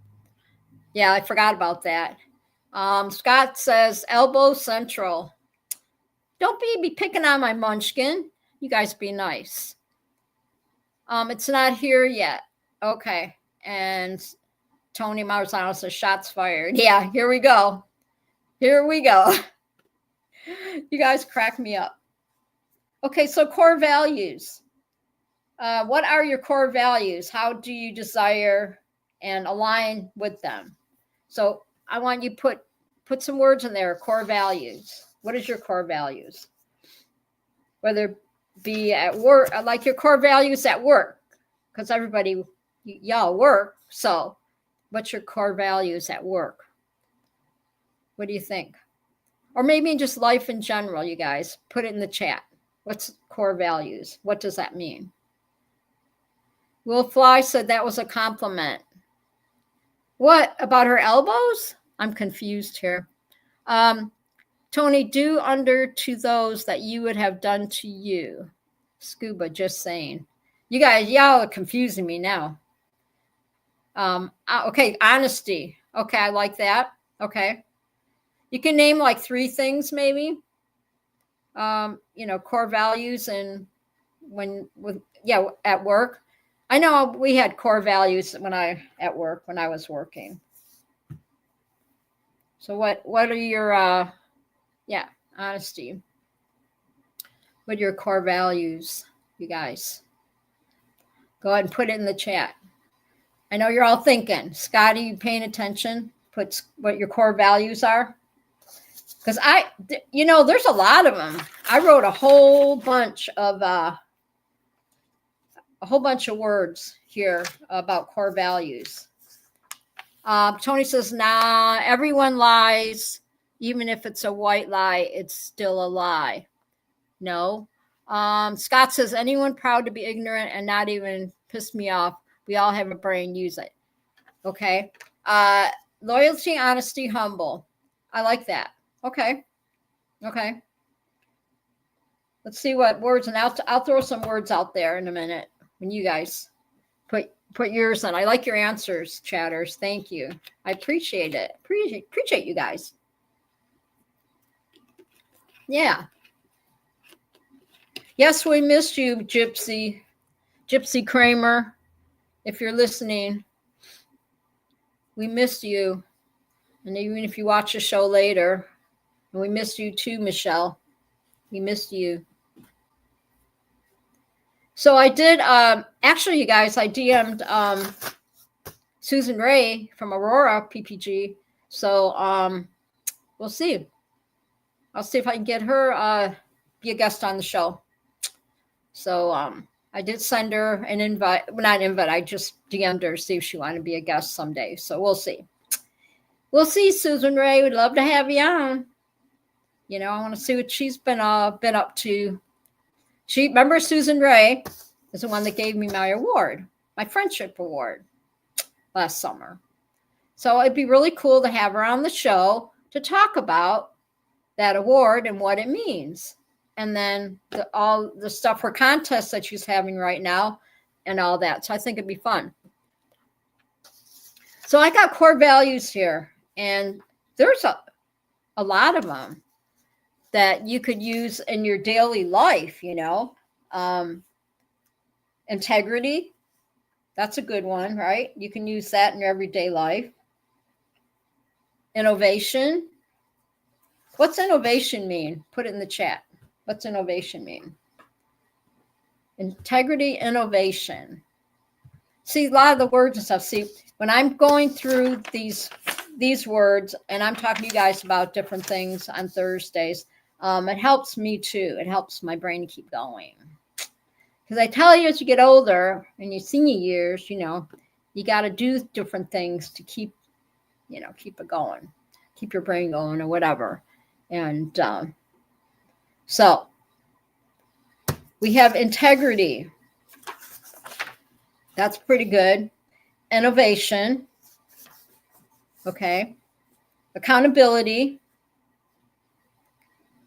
Yeah, I forgot about that. Scott says elbow central. Don't be picking on my Munchkin. You guys be nice. It's not here yet. Okay. And Tony Marzano says shots fired. Yeah, here we go. Here we go. You guys crack me up. Okay, so core values. What are your core values? How do you desire and align with them? So I want you to put some words in there. Core values. What is your core values? Whether it be at work, like your core values at work, because everybody, y'all work. So what's your core values at work? What do you think? Or maybe just life in general, you guys. Put it in the chat. What's core values? What does that mean? Will Fly said that was a compliment. What about her elbows? I'm confused here. Tony, do unto to those that you would have done to you. Scuba, just saying. You guys, y'all are confusing me now. Okay, honesty. Okay, I like that. Okay. You can name like 3 things maybe. Core values and at work. I know we had core values when I was working. So what are your honesty? What are your core values, you guys? Go ahead and put it in the chat. I know you're all thinking. Scotty, you paying attention? Put what your core values are. Because there's a lot of them. I wrote a whole bunch of words here about core values. Tony says, nah, everyone lies. Even if it's a white lie, it's still a lie. No. Scott says, anyone proud to be ignorant and not even piss me off? We all have a brain, use it. Okay. Loyalty, honesty, humble. I like that. Okay. Let's see what words, and I'll throw some words out there in a minute when you guys put yours on. I like your answers, chatters. Thank you. I appreciate it. Appreciate you guys. Yeah. Yes, we missed you, Gypsy Kramer. If you're listening, we missed you. And even if you watch the show later, and we missed you too, Michelle. We missed you. So I did, actually, you guys, I DM'd Susan Ray from Aurora PPG. So we'll see. I'll see if I can get her be a guest on the show. So I did send her an invite. Well, not invite. I just DM'd her to see if she wanted to be a guest someday. So we'll see. We'll see, Susan Ray. We'd love to have you on. I want to see what she's been up to. Remember Susan Ray is the one that gave me my award, my friendship award last summer. So it'd be really cool to have her on the show to talk about that award and what it means. And then all the stuff for contests that she's having right now and all that. So I think it'd be fun. So I got core values here, and there's a lot of them that you could use in your daily life, integrity. That's a good one, right? You can use that in your everyday life. Innovation. What's innovation mean? Put it in the chat. What's innovation mean? Integrity, innovation. See, a lot of the words and stuff. See, when I'm going through these words and I'm talking to you guys about different things on Thursdays, it helps me too. It helps my brain to keep going. Because I tell you, as you get older and your senior years, you got to do different things to keep it going, keep your brain going or whatever. And so we have integrity. That's pretty good. Innovation. Okay. Accountability.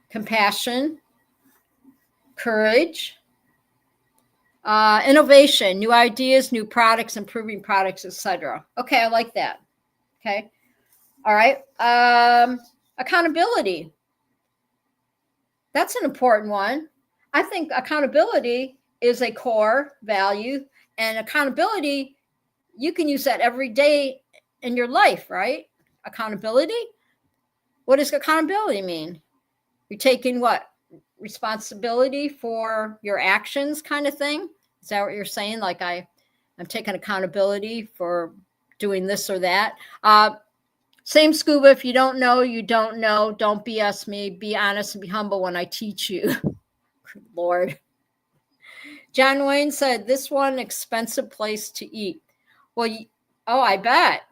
Compassion. Courage. Innovation, new ideas, new products, improving products, etc. Okay, I like that. Okay. All right. Accountability. That's an important one. I think accountability is a core value, and accountability, you can use that every day in your life, right? Accountability. What does accountability mean? You're taking what? Responsibility for your actions kind of thing? Is that what you're saying? Like I'm taking accountability for doing this or that. Same Scuba, if you don't know, you don't know. Don't BS me. Be honest and be humble when I teach you. Lord. John Wayne said, this one expensive place to eat. Well, oh, I bet.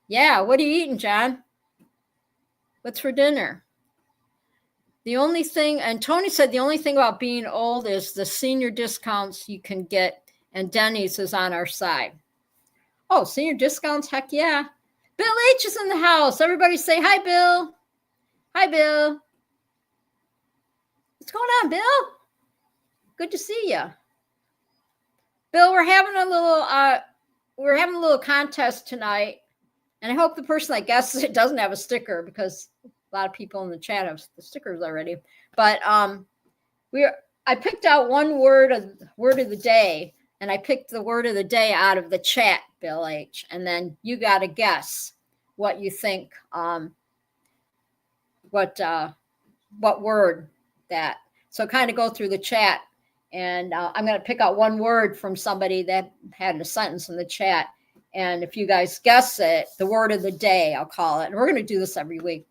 Yeah, what are you eating, John? What's for dinner? The only thing, and Tony said the only thing about being old is the senior discounts you can get, and Denny's is on our side. Oh, senior discounts? Heck yeah. Bill H is in the house. Everybody say hi, Bill. Hi, Bill. What's going on, Bill? Good to see you. Bill, we're having a little contest tonight, and I hope the person that guesses it doesn't have a sticker, because a lot of people in the chat have the stickers already. But I picked out one word of the day, and I picked the word of the day out of the chat, Bill H. And then you got to guess what you think, what word that. So kind of go through the chat, and I'm going to pick out one word from somebody that had a sentence in the chat. And if you guys guess it, the word of the day, I'll call it. And we're going to do this every week.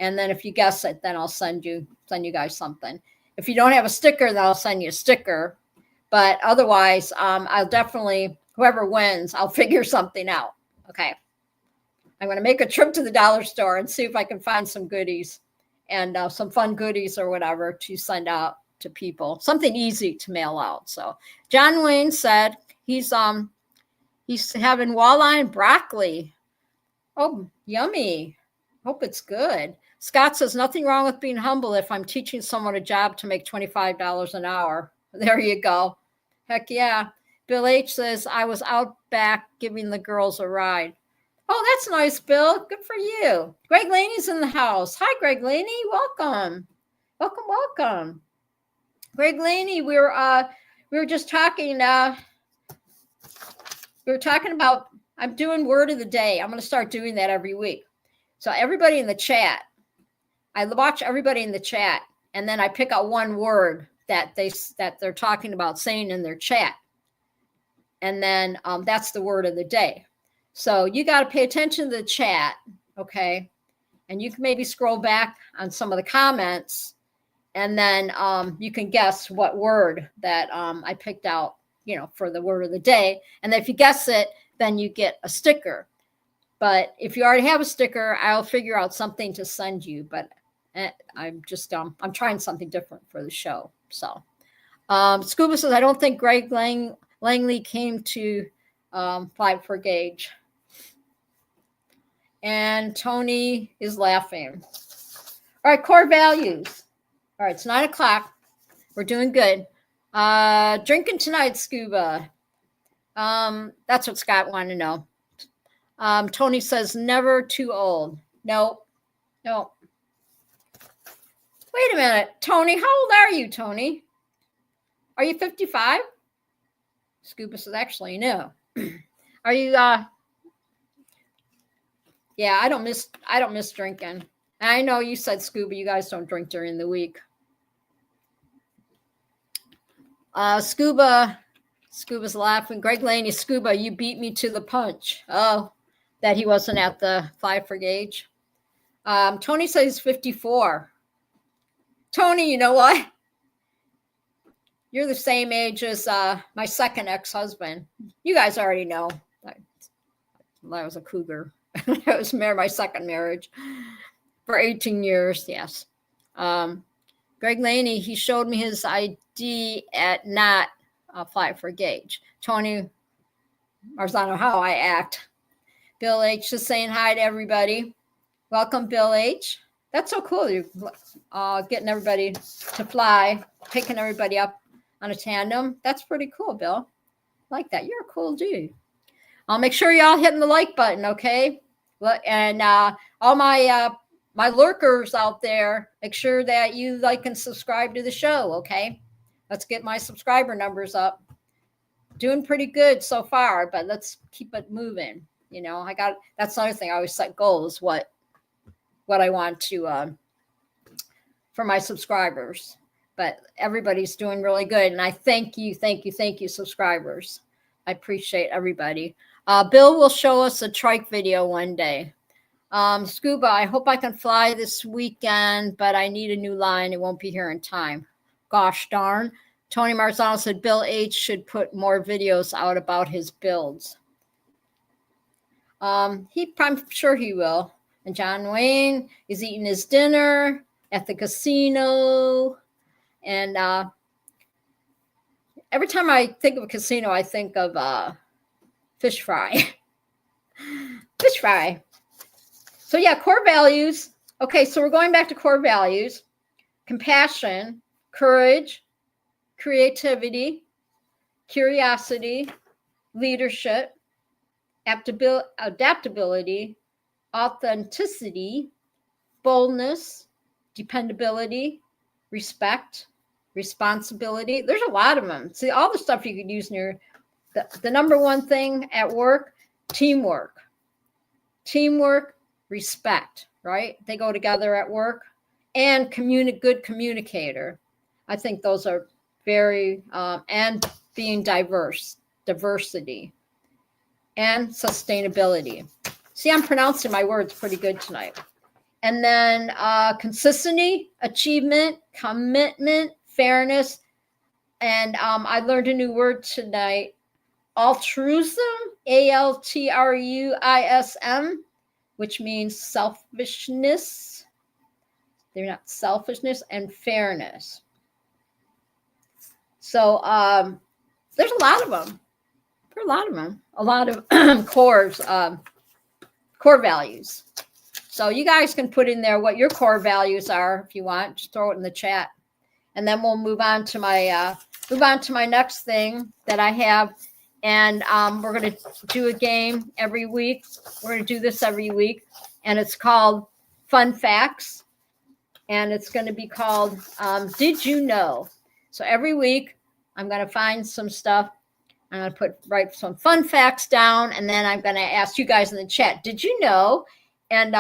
And then if you guess it, then I'll send you guys something. If you don't have a sticker, then I'll send you a sticker. But otherwise, I'll definitely, whoever wins, I'll figure something out. Okay. I'm going to make a trip to the dollar store and see if I can find some goodies and some fun goodies or whatever to send out to people. Something easy to mail out. So John Wayne said he's having walleye and broccoli. Oh, yummy. Hope it's good. Scott says, nothing wrong with being humble if I'm teaching someone a job to make $25 an hour. There you go. Heck yeah. Bill H says, I was out back giving the girls a ride. Oh, that's nice, Bill. Good for you. Greg Laney's in the house. Hi, Greg Laney. Welcome. Welcome. Greg Laney, we were just talking. We were talking about, I'm doing word of the day. I'm going to start doing that every week. So everybody in the chat, I watch everybody in the chat, and then I pick out one word that they're talking about saying in their chat. And then that's the word of the day. So you got to pay attention to the chat, okay? And you can maybe scroll back on some of the comments, and then you can guess what word that I picked out, for the word of the day. And then if you guess it, then you get a sticker. But if you already have a sticker, I'll figure out something to send you. But I'm just I'm trying something different for the show. So Scuba says, I don't think Greg Langley came to Fight for Gauge. And Tony is laughing. All right, core values. All right, it's 9:00. We're doing good. Drinking tonight, Scuba. That's what Scott wanted to know. Tony says, never too old. No. Wait a minute, Tony. How old are you, Tony? Are you 55? Scuba says, actually, no. Are you, yeah, I don't miss drinking. And I know you said, Scuba, you guys don't drink during the week. Scuba's laughing. Greg Laney, Scuba, you beat me to the punch. Oh, that he wasn't at the Fight for Gauge. Tony says he's 54. Tony, you know what? You're the same age as my second ex-husband. You guys already know. I was a cougar. It was my second marriage for 18 years. Yes. Greg Laney, he showed me his ID at not Fight for Gauge. Tony Marzano, how I act. Bill H is saying hi to everybody. Welcome, Bill H. That's so cool. You're getting everybody to fly, picking everybody up on a tandem. That's pretty cool, Bill. I like that. You're a cool dude. I'll make sure y'all hitting the like button, okay? And all my lurkers out there, make sure that you like and subscribe to the show, okay? Let's get my subscriber numbers up. Doing pretty good so far, but let's keep it moving. That's another thing. I always set goals. What what I want to for my subscribers. But everybody's doing really good, and I thank you, subscribers. I appreciate everybody. Bill will show us a trike video one day. Scuba, I hope I can fly this weekend, but I need a new line. It won't be here in time. Gosh darn. Tony Marzano said Bill H should put more videos out about his builds. I'm sure he will. And John Wayne is eating his dinner at the casino. And every time I think of a casino, I think of fish fry. Fish fry. So yeah, core values. Okay, so we're going back to core values. Compassion, courage, creativity, curiosity, leadership, adaptability, authenticity, boldness, dependability, respect, responsibility. There's a lot of them. See, all the stuff you could use in your, the number one thing at work, teamwork. Teamwork, respect, right? They go together at work. And good communicator. I think those are very, and being diversity, and sustainability. See, I'm pronouncing my words pretty good tonight. And then consistency, achievement, commitment, fairness. And I learned a new word tonight, altruism, altruism, which means selfishness. They're not selfishness, and fairness. So there's a lot of them. There are a lot of them. A lot of core values. So you guys can put in there what your core values are if you want. Just throw it in the chat, and then we'll move on to my next thing that I have. And we're going to do a game every week. We're going to do this every week, and it's called Fun Facts. And it's going to be called Did You Know? So every week, I'm going to find some stuff. I'm going to write some fun facts down, and then I'm going to ask you guys in the chat, did you know? And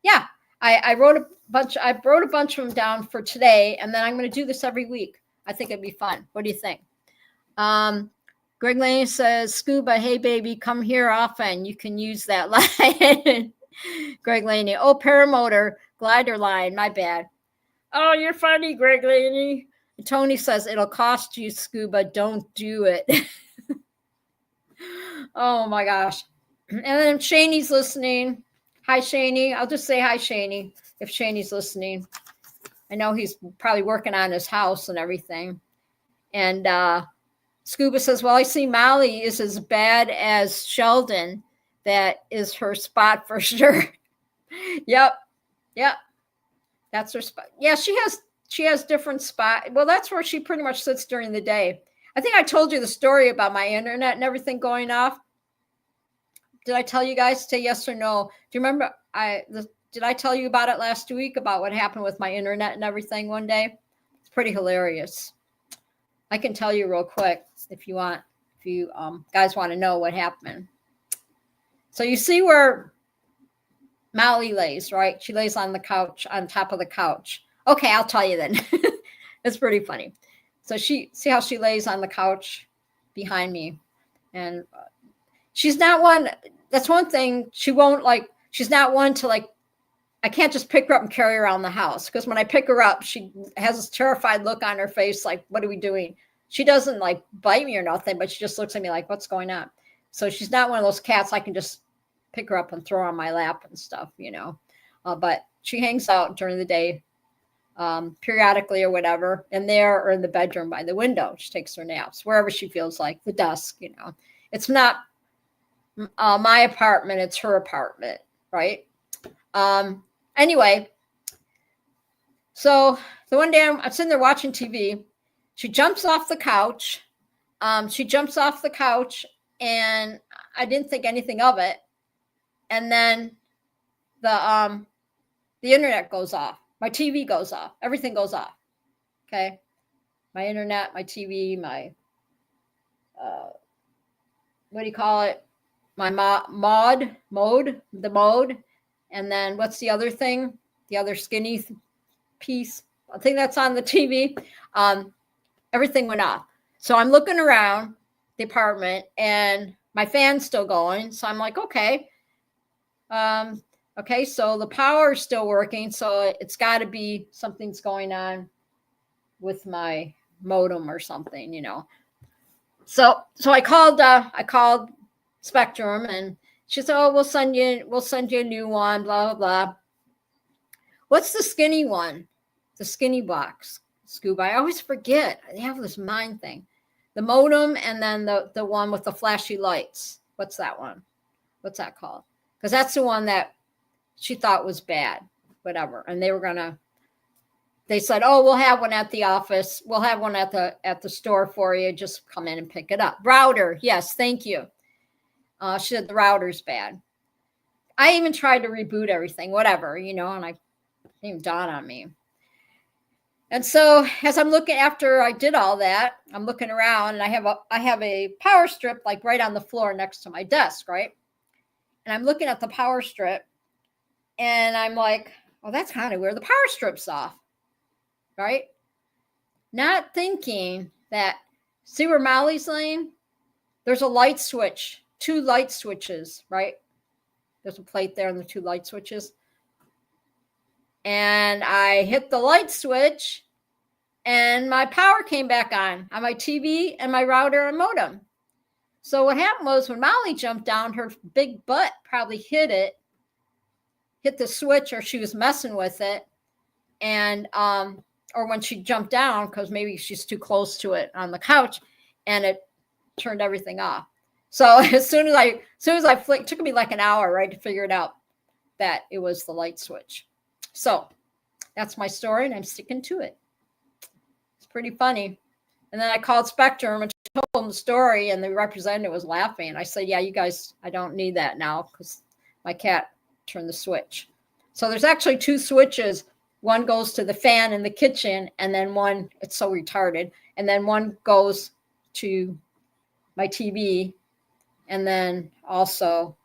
yeah, I wrote a bunch of them down for today, and then I'm going to do this every week. I think it'd be fun. What do you think? Greg Lane says, Scuba, hey, baby, come here often. You can use that line. Greg Laney. Oh, paramotor, glider line. My bad. Oh, you're funny, Greg Laney. Tony says, it'll cost you, Scuba. Don't do it. Oh, my gosh. And then Shaney's listening. Hi, Shaney. I'll just say hi, Shaney, if Shaney's listening. I know he's probably working on his house and everything. And Scuba says, well, I see Molly is as bad as Sheldon. That is her spot for sure. Yep. That's her spot. Yeah, she has different spot. Well, that's where she pretty much sits during the day. I think I told you the story about my internet and everything going off. Did I tell you guys? Say yes or no. Do you remember? Did I tell you about it last week, about what happened with my internet and everything one day? It's pretty hilarious. I can tell you real quick if you want. If you guys want to know what happened. So you see where Molly lays, right? She lays on the couch, on top of the couch. Okay, I'll tell you then. It's pretty funny. So see how she lays on the couch behind me. And she's not one, that's one thing, she's not one to I can't just pick her up and carry her around the house. Because when I pick her up, she has this terrified look on her face, like, what are we doing? She doesn't bite me or nothing, but she just looks at me like, what's going on? So she's not one of those cats I can just pick her up and throw her on my lap and stuff, but she hangs out during the day, periodically or whatever, in there or in the bedroom by the window. She takes her naps wherever she feels like, the desk, It's not my apartment, it's her apartment, right? Anyway, so the one day I'm sitting there watching TV. She jumps off the couch. And I didn't think anything of it. And then the internet goes off. My TV goes off. Everything goes off. Okay. My internet, my TV, my, what do you call it? My mode. And then what's the other thing? The other skinny piece? I think that's on the TV. Everything went off. So I'm looking around the apartment and my fan's still going. So I'm like, okay. Okay, so the power is still working. So it's got to be something's going on with my modem or something, you know. So I called Spectrum, and she said, "Oh, we'll send you a new one." Blah blah blah. What's the skinny one? The skinny box, Scuba. I always forget. I have this mind thing. The modem, and then the one with the flashy lights. What's that one? What's that called? Because that's the one that she thought was bad. Whatever. And they said, "Oh, we'll have one at the office. We'll have one at the store for you. Just come in and pick it up." Router. Yes, thank you. She said the router's bad. I even tried to reboot everything, whatever, you know, and it didn't dawn on me. And so as I'm looking, after I did all that, I'm looking around, and I have a power strip like right on the floor next to my desk, right? And I'm looking at the power strip, and I'm like, "Oh, that's kind of weird. The power strip's off." Right? Not thinking that, see where Molly's laying? There's a light switch, 2 light switches, right? There's a plate there and the 2 light switches. And I hit the light switch, and my power came back on my TV and my router and modem. So what happened was, when Molly jumped down, her big butt probably hit the switch, or she was messing with it. And, or when she jumped down, because maybe she's too close to it on the couch, and it turned everything off. So as soon as I flicked, it took me like an hour, right, to figure it out that it was the light switch. So that's my story, and I'm sticking to it. It's pretty funny. And then I called Spectrum and told them the story, and the representative was laughing. I said, "Yeah, you guys, I don't need that now because my cat turned the switch." So there's actually 2 switches. One goes to the fan in the kitchen, and then one, it's so retarded, and then one goes to my TV, and then also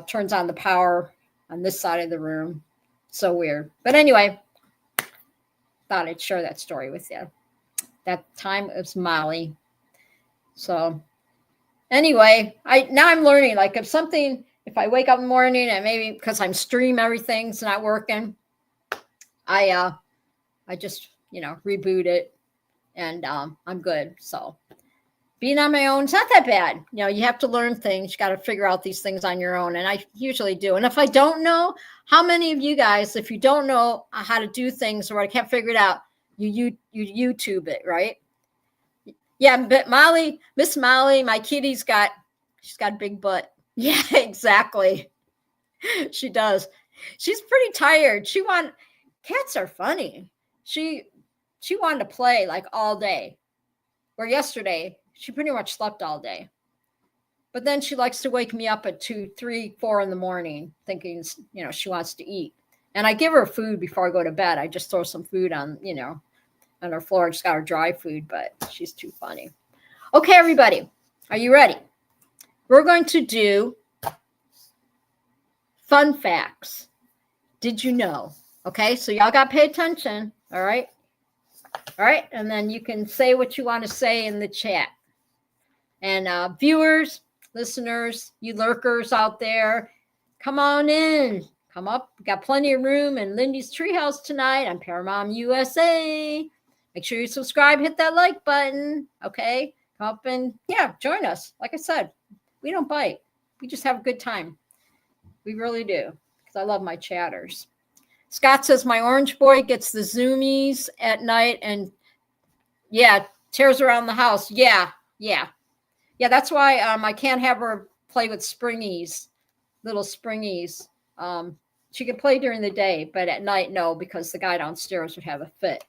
turns on the power on this side of the room. So weird. But anyway, thought I'd share that story with you. That time it was Molly. So anyway, now I'm learning, like, if I wake up in the morning and maybe because I'm stream, everything's not working, I just, you know, reboot it, and I'm good. So being on my own, it's not that bad. You know, you have to learn things. You got to figure out these things on your own. And I usually do. And if I don't know, how many of you guys, if you don't know how to do things, or I can't figure it out, you YouTube it, right? Yeah, but Miss Molly, my kitty's she's got a big butt. Yeah, exactly. She does. She's pretty tired. Cats are funny. She wanted to play like all day. Or yesterday, she pretty much slept all day. But then she likes to wake me up at 2, 3, 4 in the morning, thinking, you know, she wants to eat. And I give her food before I go to bed. I just throw some food on, you know, on her floor. I just got her dry food, but she's too funny. Okay, everybody, are you ready? We're going to do fun facts. Did you know? Okay, so y'all got to pay attention. All right. All right. And then you can say what you want to say in the chat. And viewers, listeners, you lurkers out there, come on in. Come up. We got plenty of room in Lindy's Treehouse tonight on Paramount USA. Make sure you subscribe, hit that like button. Okay. Come up and, yeah, join us. Like I said, we don't bite. We just have a good time. We really do. Because I love my chatters. Scott says my orange boy gets the zoomies at night and, yeah, tears around the house. Yeah. That's why I can't have her play with springies, little springies. She can play during the day, but at night, no, because the guy downstairs would have a fit.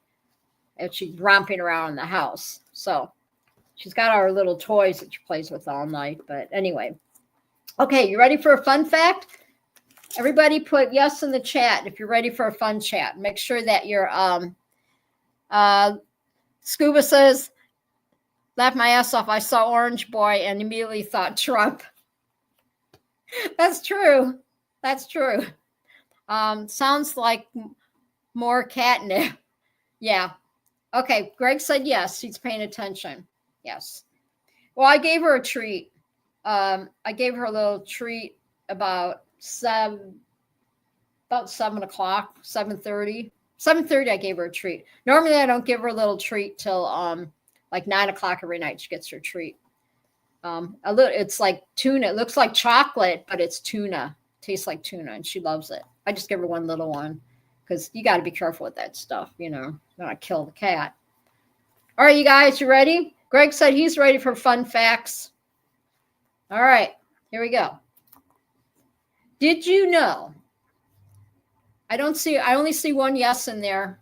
And she's romping around in the house. So she's got our little toys that she plays with all night. But anyway. Okay, you ready for a fun fact? Everybody put yes in the chat if you're ready for a fun chat. Make sure that you're Scuba says, laughed my ass off. I saw Orange Boy and immediately thought Trump. That's true. Sounds like more catnip. Yeah. Okay. Greg said yes. He's paying attention. Yes. Well, I gave her a treat. I gave her a little treat about 7 o'clock, 7:30. 7:30, I gave her a treat. Normally, I don't give her a little treat till like 9 o'clock every night. She gets her treat. It's like tuna. It looks like chocolate, but it's tuna. Tastes like tuna, and she loves it. I just give her one little one because you got to be careful with that stuff. You know, not kill the cat. All right, you guys, you ready? Greg said he's ready for fun facts. All right, here we go. Did you know? I only see one yes in there.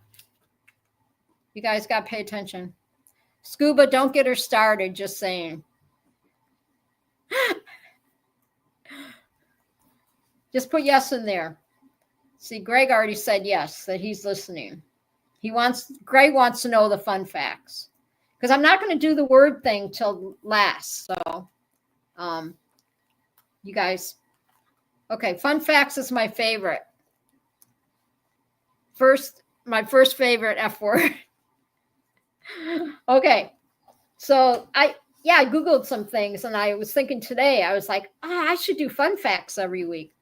You guys got to pay attention. Scuba, don't get her started, just saying. Just put yes in there. See, Greg already said yes, that he's listening. Greg wants to know the fun facts. Because I'm not going to do the word thing till last. So, you guys, okay, fun facts is my favorite. My first favorite F word. Okay, so I Googled some things, and I was thinking today, I was like, I should do fun facts every week.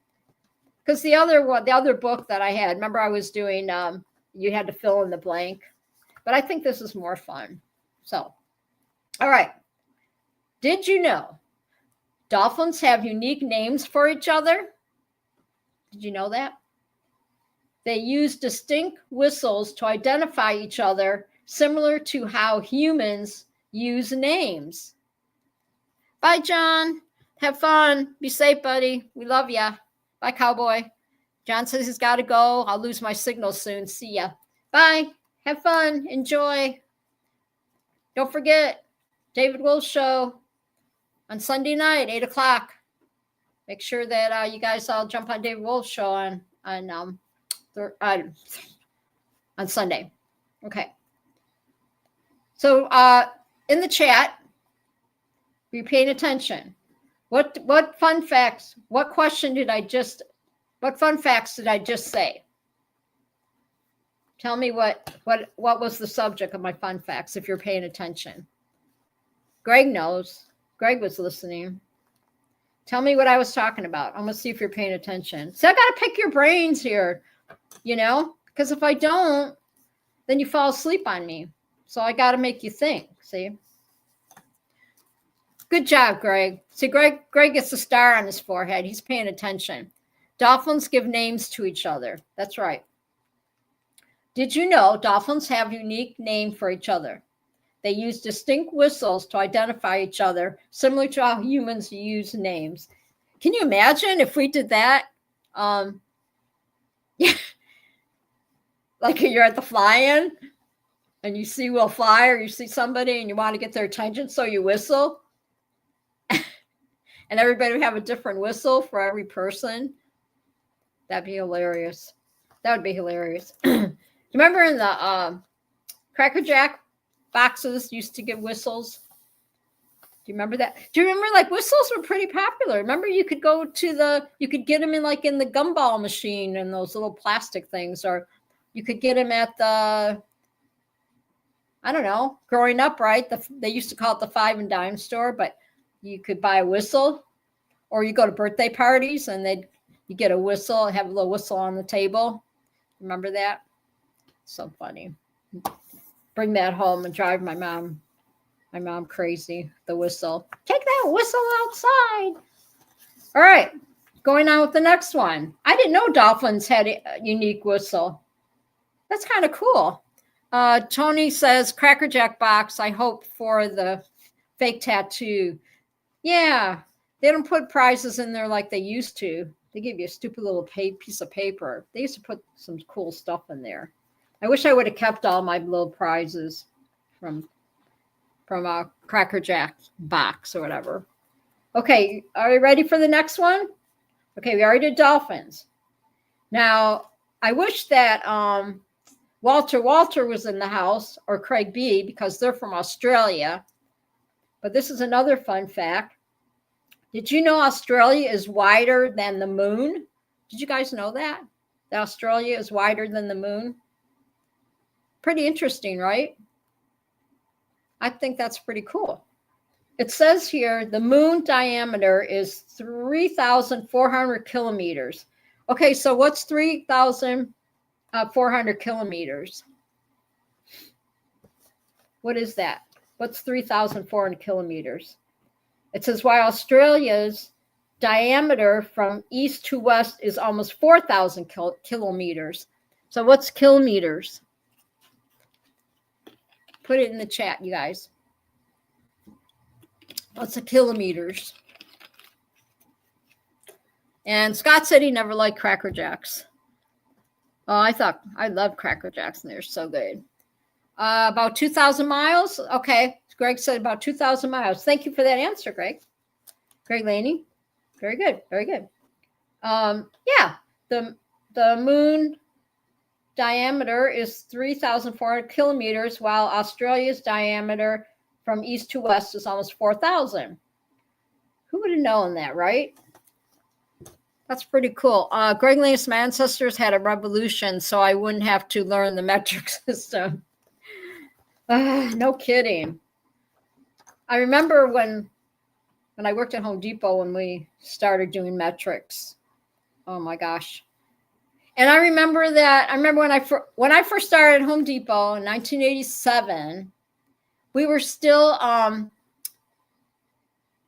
Because the other book that I had, remember I was doing, you had to fill in the blank. But I think this is more fun. So, all right. Did you know dolphins have unique names for each other? Did you know that? They use distinct whistles to identify each other, similar to how humans use names. Bye, John. Have fun. Be safe, buddy. We love ya. Bye, cowboy. John says he's got to go. I'll lose my signal soon. See ya. Bye. Have fun. Enjoy. Don't forget, David Wolf Show on Sunday night, 8 o'clock. Make sure that you guys all jump on David Wolf Show on Sunday. Okay. So in the chat, be paying attention. What fun facts? What fun facts did I just say? Tell me what was the subject of my fun facts if you're paying attention. Greg knows. Greg was listening. Tell me what I was talking about. I'm going to see if you're paying attention. So I got to pick your brains here, because if I don't, then you fall asleep on me. So I got to make you think, see? Good job, Greg. See, Greg gets a star on his forehead. He's paying attention. Dolphins give names to each other. That's right. Did you know dolphins have a unique name for each other? They use distinct whistles to identify each other, similar to how humans use names. Can you imagine if we did that? Like you're at the fly-in and you see Will Fly, or you see somebody and you want to get their attention, so you whistle. And everybody would have a different whistle for every person. That'd be hilarious. That would be hilarious. Remember in the Cracker Jack boxes used to give whistles? Do you remember that? Do you remember, like, whistles were pretty popular? Remember you could you could get them in the gumball machine and those little plastic things, or you could get them at the, I don't know, growing up, right? They used to call it the 5 and dime store, but you could buy a whistle, or you go to birthday parties and you get a whistle, have a little whistle on the table. Remember that? So funny. Bring that home and drive my mom crazy. The whistle. Take that whistle outside. All right. Going on with the next one. I didn't know dolphins had a unique whistle. That's kind of cool. Tony says, Cracker Jack box, I hope for the fake tattoo. Yeah. They don't put prizes in there like they used to. They give you a stupid little piece of paper. They used to put some cool stuff in there. I wish I would have kept all my little prizes from a Cracker Jack box or whatever. Okay, are you ready for the next one? Okay, we already did dolphins. Now, I wish that Walter was in the house, or Craig B, because they're from Australia. But this is another fun fact. Did you know Australia is wider than the moon? Did you guys know that? that Australia is wider than the moon? Pretty interesting, right? I think that's pretty cool. It says here the moon diameter is 3,400 kilometers. Okay, so what's 3,400 kilometers? What is that? What's 3,400 kilometers? It says while Australia's diameter from east to west is almost 4,000 kilometers. So what's kilometers? Put it in the chat, you guys. What's the kilometers? And Scott said he never liked Cracker Jacks. Oh, I love Cracker Jacks, and they're so good. About 2,000 miles. Okay, Greg said about 2,000 miles. Thank you for that answer, Greg. Greg Laney. Very good. Very good. Yeah, the moon diameter is 3,400 kilometers, while Australia's diameter from east to west is almost 4,000. Who would have known that, right? That's pretty cool. Greg Laney's, my ancestors had a revolution, so I wouldn't have to learn the metric system. No kidding. I remember when I worked at Home Depot when we started doing metrics. Oh my gosh. And I remember when I first started at Home Depot in 1987, we were still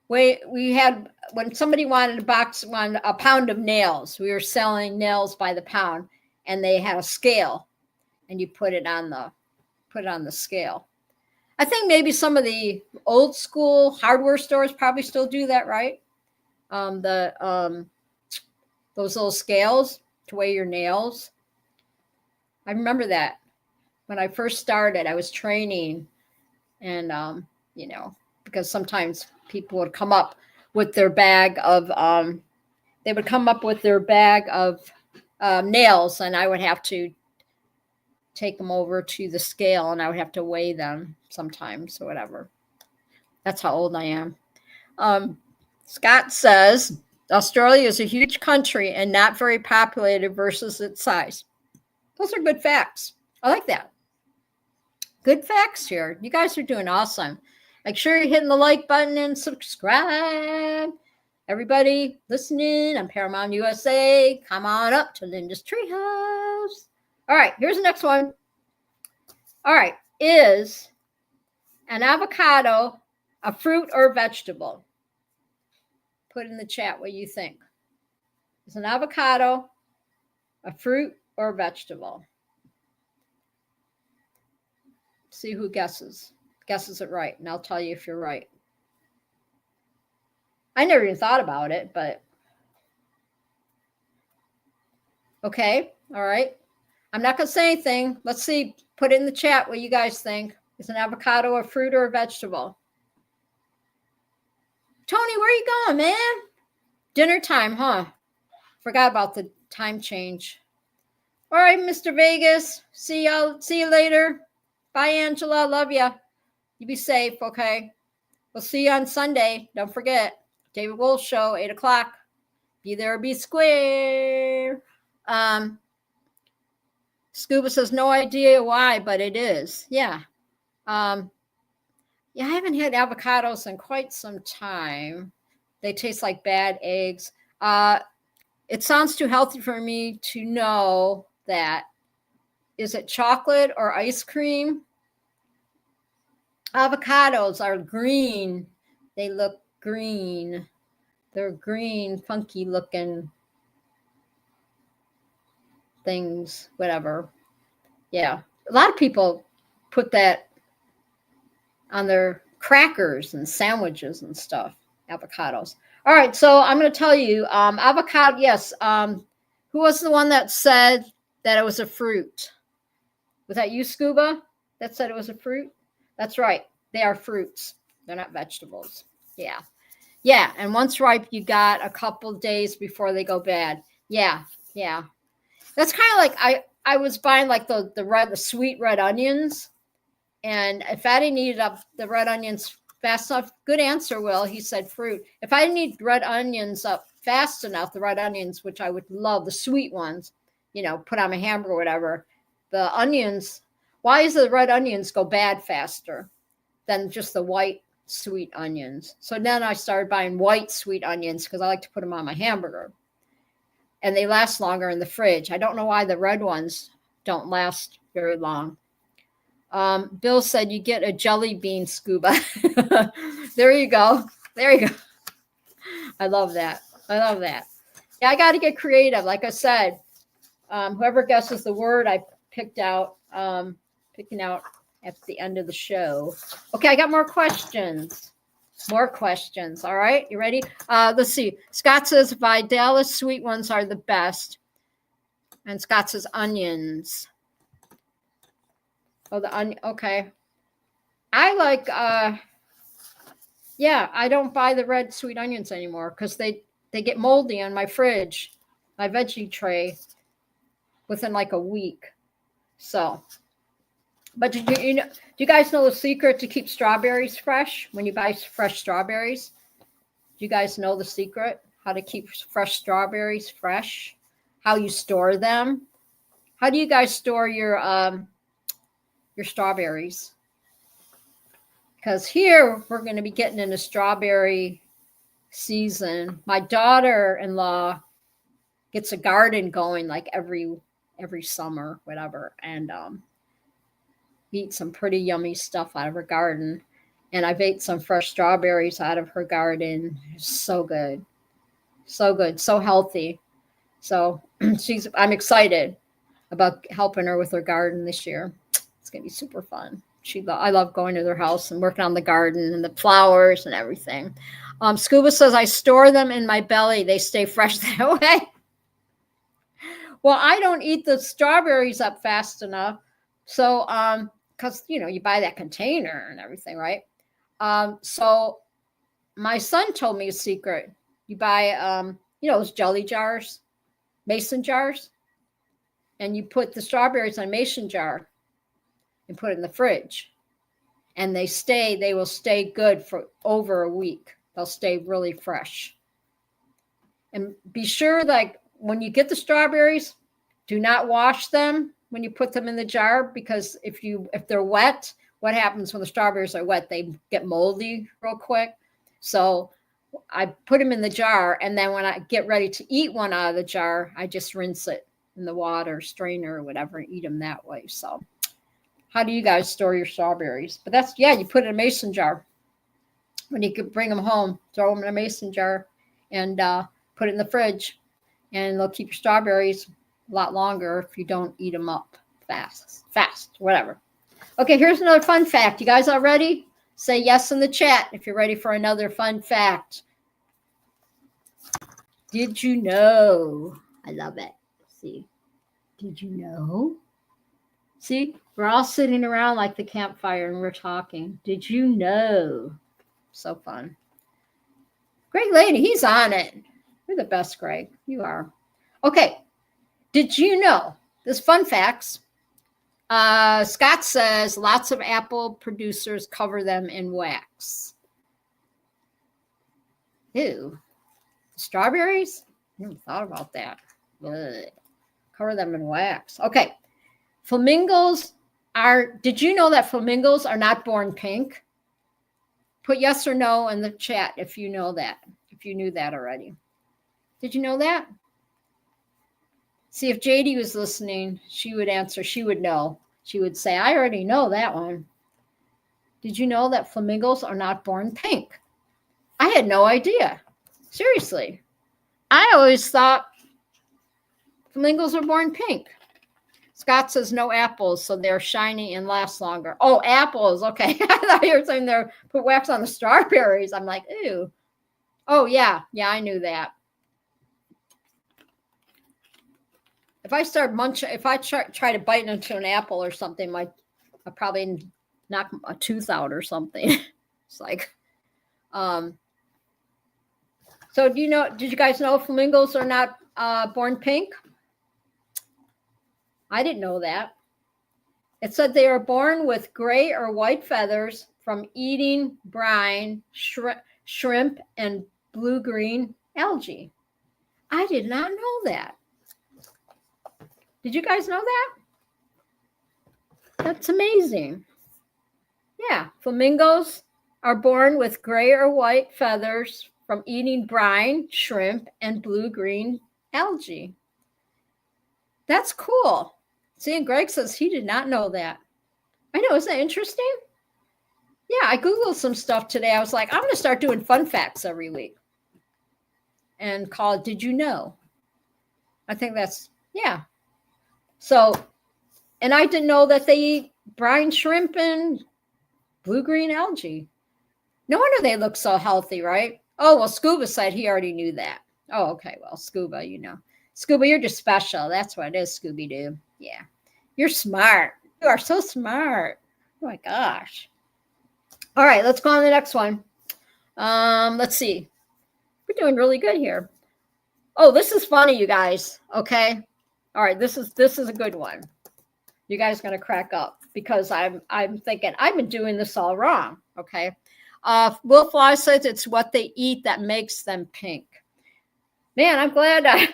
we had, when somebody wanted a pound of nails, we were selling nails by the pound, and they had a scale, and you put it on the scale. I think maybe some of the old school hardware stores probably still do that, right? Those little scales to weigh your nails. I remember that when I first started, I was training, and because sometimes people would come up with their bag of nails, and I would have to take them over to the scale, and I would have to weigh them sometimes or whatever. That's how old I am. Scott says Australia is a huge country and not very populated versus its size. Those are good facts. I like that. Good facts here. You guys are doing awesome. Make sure you're hitting the like button and subscribe. Everybody listening on Paramount USA, come on up to Linda's Treehouse. All right, here's the next one. All right, is an avocado a fruit or vegetable? Put in the chat what you think. Is an avocado a fruit or a vegetable? See who guesses it right, and I'll tell you if you're right. I never even thought about it, but okay, all right. I'm not going to say anything. Let's see. Put it in the chat what you guys think. Is an avocado a fruit or a vegetable? Tony, where are you going, man? Dinner time, huh? Forgot about the time change. All right, Mr. Vegas. See you later. Bye, Angela. Love ya. You be safe, okay? We'll see you on Sunday. Don't forget, David Wolf Show, 8 o'clock. Be there or be square. Scuba says, no idea why, but it is. Yeah. I haven't had avocados in quite some time. They taste like bad eggs. It sounds too healthy for me to know that. Is it chocolate or ice cream? Avocados are green. They look green. They're green, funky looking things, whatever. Yeah. A lot of people put that on their crackers and sandwiches and stuff, avocados. All right, so I'm going to tell you, avocado, yes. Who was the one that said that it was a fruit? Was that you, Scuba, that said it was a fruit? That's right. They are fruits. They're not vegetables. Yeah. Yeah, and once ripe, you got a couple days before they go bad. Yeah, yeah. That's kind of like I was buying like the sweet red onions. And if I didn't eat up the red onions fast enough, good answer, Will. He said fruit. If I didn't eat red onions up fast enough, the red onions, which I would love, the sweet ones, put on my hamburger or whatever, the onions, why is the red onions go bad faster than just the white sweet onions? So then I started buying white sweet onions because I like to put them on my hamburger. And they last longer in the fridge. I don't know why the red ones don't last very long. Bill said you get a jelly bean scuba. There you go. There you go. I love that. I love that. Yeah, I got to get creative. Like I said, whoever guesses the word I picked out, picking out at the end of the show. Okay, I got more questions. More questions. All right, you ready? Let's see. Scott says Vidalis sweet ones are the best. And Scott says onions. Oh, the onion. Okay. I like, yeah, I don't buy the red sweet onions anymore because they get moldy on my fridge, my veggie tray, within like a week. So, but do you guys know the secret to keep strawberries fresh when you buy fresh strawberries? Do you guys know the secret how to keep fresh strawberries fresh? How you store them? How do you guys store your strawberries? Because here we're going to be getting into strawberry season. My daughter-in-law gets a garden going like every summer, whatever, and eat some pretty yummy stuff out of her garden. And I've ate some fresh strawberries out of her garden. So good, so good, so healthy. So I'm excited about helping her with her garden this year. It's gonna be super fun. I love going to their house and working on the garden and the flowers and everything. Scuba says I store them in my belly. They stay fresh that way. Well, I don't eat the strawberries up fast enough. So, because, you buy that container and everything, right? So my son told me a secret. You buy, those jelly jars, mason jars, and you put the strawberries in a mason jar and put it in the fridge. And they will stay good for over a week. They'll stay really fresh. And be sure, like, when you get the strawberries, do not wash them when you put them in the jar, because if they're wet, what happens when the strawberries are wet? They get moldy real quick. So I put them in the jar, and then when I get ready to eat one out of the jar, I just rinse it in the water, strainer or whatever, and eat them that way. So how do you guys store your strawberries? But you put it in a mason jar. When you could bring them home, throw them in a mason jar and put it in the fridge, and they'll keep your strawberries a lot longer if you don't eat them up fast, whatever. Okay, here's another fun fact. You guys all ready? Say yes in the chat if you're ready for another fun fact. Did you know? I love it. See, did you know? See, we're all sitting around like the campfire and we're talking. Did you know? So fun. Greg Lady, he's on it. You're the best, Greg. You are. Okay. Did you know? This fun facts. Scott says lots of apple producers cover them in wax. Ew. Strawberries? I never thought about that. Ugh. Cover them in wax. Okay. Did you know that flamingos are not born pink? Put yes or no in the chat if you know that, if you knew that already. Did you know that? See, if JD was listening, she would answer. She would know. She would say, I already know that one. Did you know that flamingos are not born pink? I had no idea. Seriously. I always thought flamingos are born pink. Scott says no apples, so they're shiny and last longer. Oh, apples. Okay. I thought you were saying they're put wax on the strawberries. I'm like, ew. Oh, yeah. Yeah, I knew that. If I start munching, if I try to bite into an apple or something, I'll probably knock a tooth out or something. It's like, so did you guys know flamingos are not born pink? I didn't know that. It said they are born with gray or white feathers from eating brine, shrimp, and blue-green algae. I did not know that. Did you guys know that? That's amazing. Yeah, flamingos are born with gray or white feathers from eating brine, shrimp, and blue-green algae. That's cool. See, and Greg says he did not know that. I know, isn't that interesting? Yeah, I Googled some stuff today. I was like, I'm going to start doing fun facts every week and call it Did You Know? I think that's, yeah. So, and I didn't know that they eat brine shrimp and blue-green algae. No wonder they look so healthy, right? Oh, well, Scuba said he already knew that. Oh, okay. Well, Scuba, you know. Scuba, you're just special. That's what it is, Scooby-Doo. Yeah. You're smart. You are so smart. Oh, my gosh. All right, let's go on to the next one. Let's see. We're doing really good here. Oh, this is funny, you guys. Okay. All right, this is a good one. You guys are gonna crack up because I'm thinking I've been doing this all wrong. Okay. Will Fly says it's what they eat that makes them pink. Man, I'm glad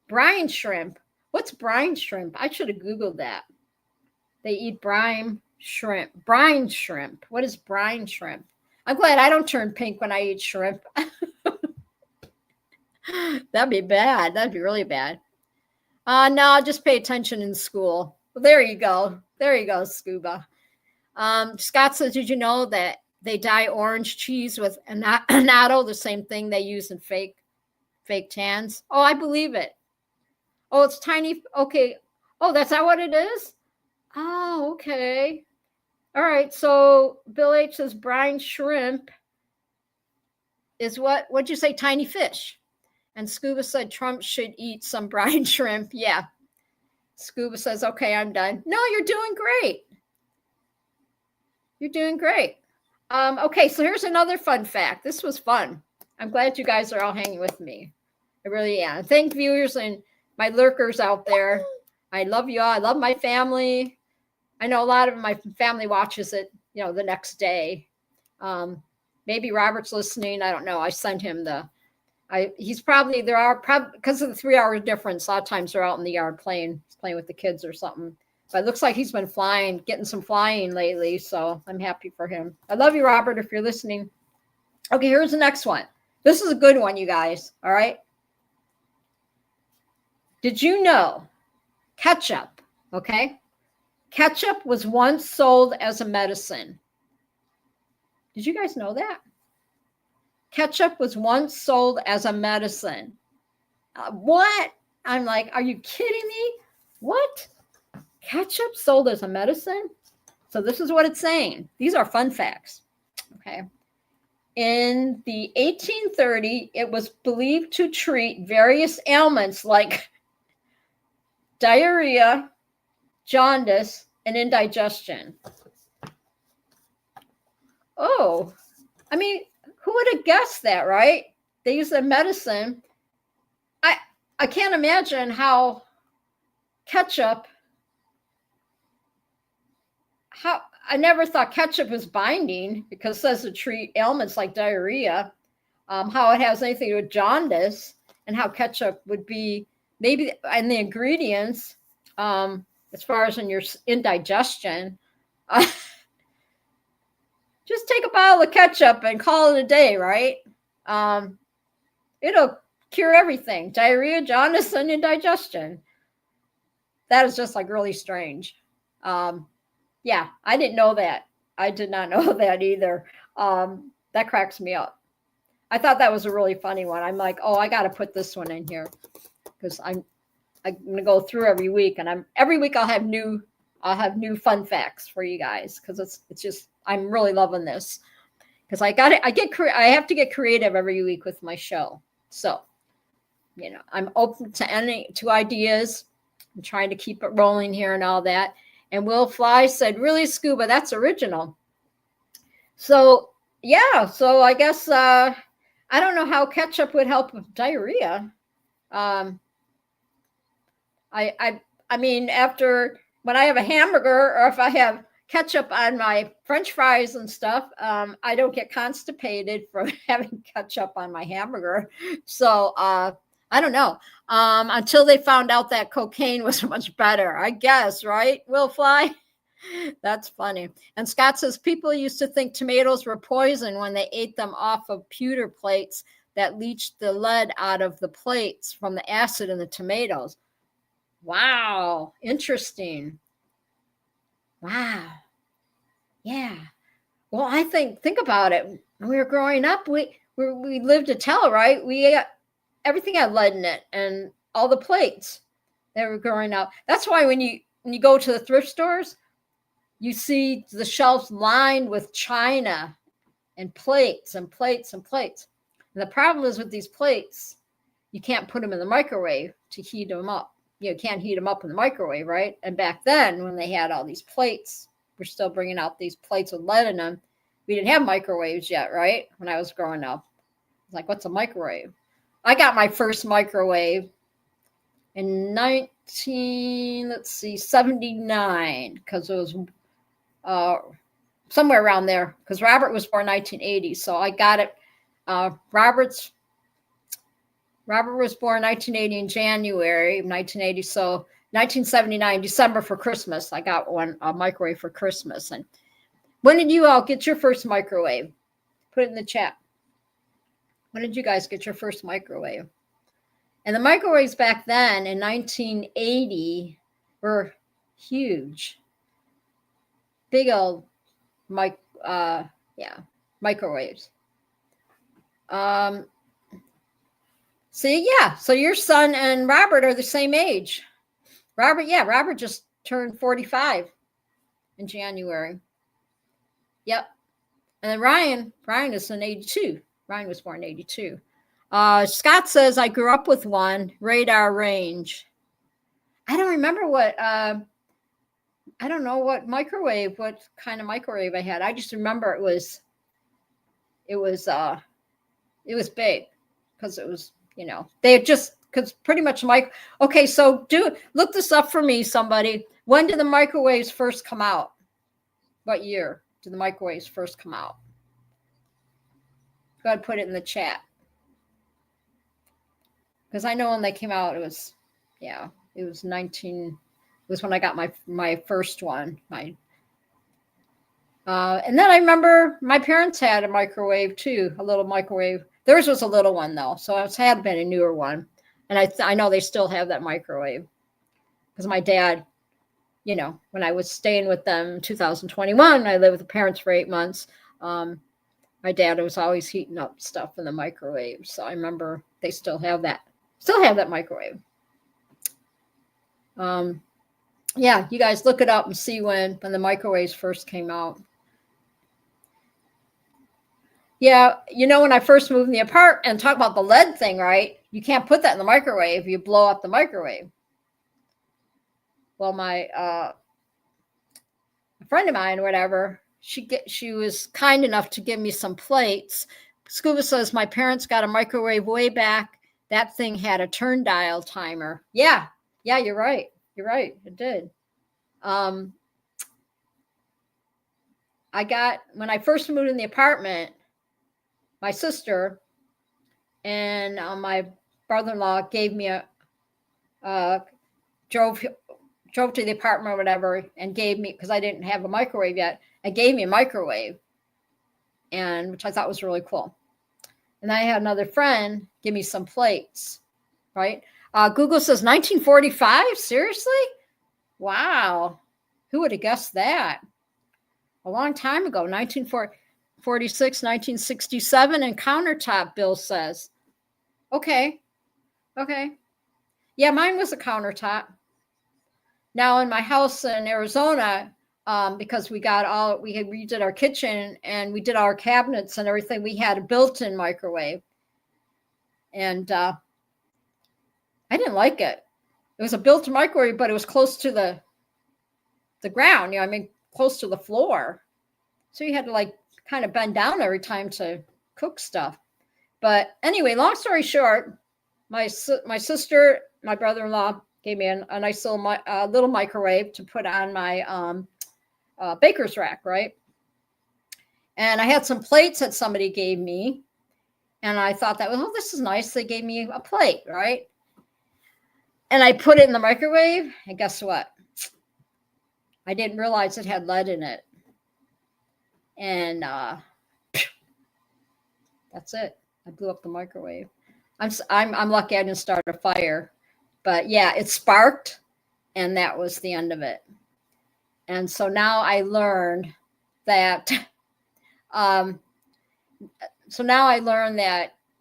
brine shrimp. What's brine shrimp? I should have Googled that. They eat brine shrimp. Brine shrimp. What is brine shrimp? I'm glad I don't turn pink when I eat shrimp. That'd be bad. That'd be really bad. No, just pay attention in school. Well, there you go. There you go, Scuba. Scott says, did you know that they dye orange cheese with annatto, the same thing they use in fake tans? Oh, I believe it. Oh, it's tiny. Okay. Oh, that's not what it is? Oh, okay. All right. So Bill H says brine shrimp is what'd you say? Tiny fish. And Scuba said Trump should eat some brine shrimp. Yeah. Scuba says, okay, I'm done. No, you're doing great. You're doing great. Okay, so here's another fun fact. This was fun. I'm glad you guys are all hanging with me. I really am. Thank viewers and my lurkers out there. I love you all. I love my family. I know a lot of my family watches it, you know, the next day. Maybe Robert's listening. I don't know. I sent him he's probably, because of the 3 hour difference, a lot of times they're out in the yard playing with the kids or something. But it looks like he's been getting some flying lately. So I'm happy for him. I love you, Robert, if you're listening. Okay, here's the next one. This is a good one, you guys. All right. Did you know ketchup? Okay. Ketchup was once sold as a medicine. Did you guys know that? Ketchup was once sold as a medicine. What? I'm like, are you kidding me? What? Ketchup sold as a medicine? So this is what it's saying. These are fun facts. Okay. In the 1830s, it was believed to treat various ailments like diarrhea, jaundice, and indigestion. Oh, I mean, who would have guessed that, right? They use the medicine. I can't imagine how ketchup, I never thought ketchup was binding because it says to treat ailments like diarrhea, how it has anything to do with jaundice, and how ketchup would be maybe in the ingredients, as far as in your indigestion. Just take a bottle of ketchup and call it a day, right? It'll cure everything. Diarrhea, jaundice, and indigestion. That is just like really strange. Yeah, I didn't know that. I did not know that either. That cracks me up. I thought that was a really funny one. I'm like, oh, I got to put this one in here because I'm going to go through every week, and every week I'll have new fun facts for you guys because it's just I'm really loving this because I have to get creative every week with my show. So, you know, I'm open to ideas. I'm trying to keep it rolling here and all that. And Will Fly said, really, Scuba, that's original. So, yeah. So I guess I don't know how ketchup would help with diarrhea. I mean, when I have a hamburger or if I have ketchup on my French fries and stuff, I don't get constipated from having ketchup on my hamburger. So I I don't know. Until they found out that cocaine was much better, I guess, right? Will Fly? That's funny. And Scott says people used to think tomatoes were poison when they ate them off of pewter plates that leached the lead out of the plates from the acid in the tomatoes. Wow. Interesting. Wow. Yeah. Well, I think about it. When we were growing up, we lived to tell, right? We everything had lead in it, and all the plates that were growing up. That's why when you go to the thrift stores, you see the shelves lined with china and plates and plates and plates. And the problem is with these plates, you can't put them in the microwave to heat them up. You can't heat them up in the microwave, right? And back then, when they had all these plates, we're still bringing out these plates with lead in them. We didn't have microwaves yet, right? When I was growing up, I was like, what's a microwave? I got my first microwave in 79, because it was somewhere around there, because Robert was born 1980, so I got it. Robert was born 1980 in January of 1980, so 1979 December for Christmas, I got a microwave for Christmas. And when did you all get your first microwave? Put it in the chat. When did you guys get your first microwave? And the microwaves back then in 1980 were huge. Big old microwaves. So your son and Robert are the same age. Robert just turned 45 in January. Yep. And then Ryan is in 82. Ryan was born in 82. Scott says, I grew up with one, radar range. I don't remember I don't know what kind of microwave I had. I just remember it was big, because it was, they had just, because pretty much okay, so look this up for me, somebody. When did the microwaves first come out? What year did the microwaves first come out? Go ahead and put it in the chat. Because I know when they came out, it was when I got my first one. And then I remember my parents had a microwave too, a little microwave. Theirs was a little one though, so it had been a newer one. And I know they still have that microwave, because my dad, when I was staying with them in 2021, I lived with the parents for 8 months. My dad was always heating up stuff in the microwave. So I remember they still have that microwave. You guys look it up and see when the microwaves first came out. Yeah, when I first moved in the apartment, and talk about the lead thing, right? You can't put that in the microwave. You blow up the microwave. Well, a friend of mine, whatever, she was kind enough to give me some plates. Scuba says, my parents got a microwave way back. That thing had a turn dial timer. Yeah, you're right. It did. When I first moved in the apartment, my sister and my brother-in-law gave me drove to the apartment or whatever, and gave me, because I didn't have a microwave yet, and gave me a microwave, and which I thought was really cool. And I had another friend give me some plates, right? Google says 1945. Seriously? Wow. Who would have guessed that? A long time ago, 1946, 1967, and countertop, Bill says. Okay. Yeah, mine was a countertop. Now in my house in Arizona, because we redid our kitchen and we did our cabinets and everything, we had a built-in microwave. And I didn't like it. It was a built-in microwave, but it was close to the ground, close to the floor. So you had to kind of bend down every time to cook stuff. But anyway, long story short, my sister, my brother-in-law gave me a nice little microwave to put on my baker's rack, right? And I had some plates that somebody gave me. And I thought that, well, this is nice. They gave me a plate, right? And I put it in the microwave, and guess what? I didn't realize it had lead in it. And that's it. I blew up the microwave. I'm lucky I didn't start a fire. But yeah, it sparked, and that was the end of it. And so now I learned that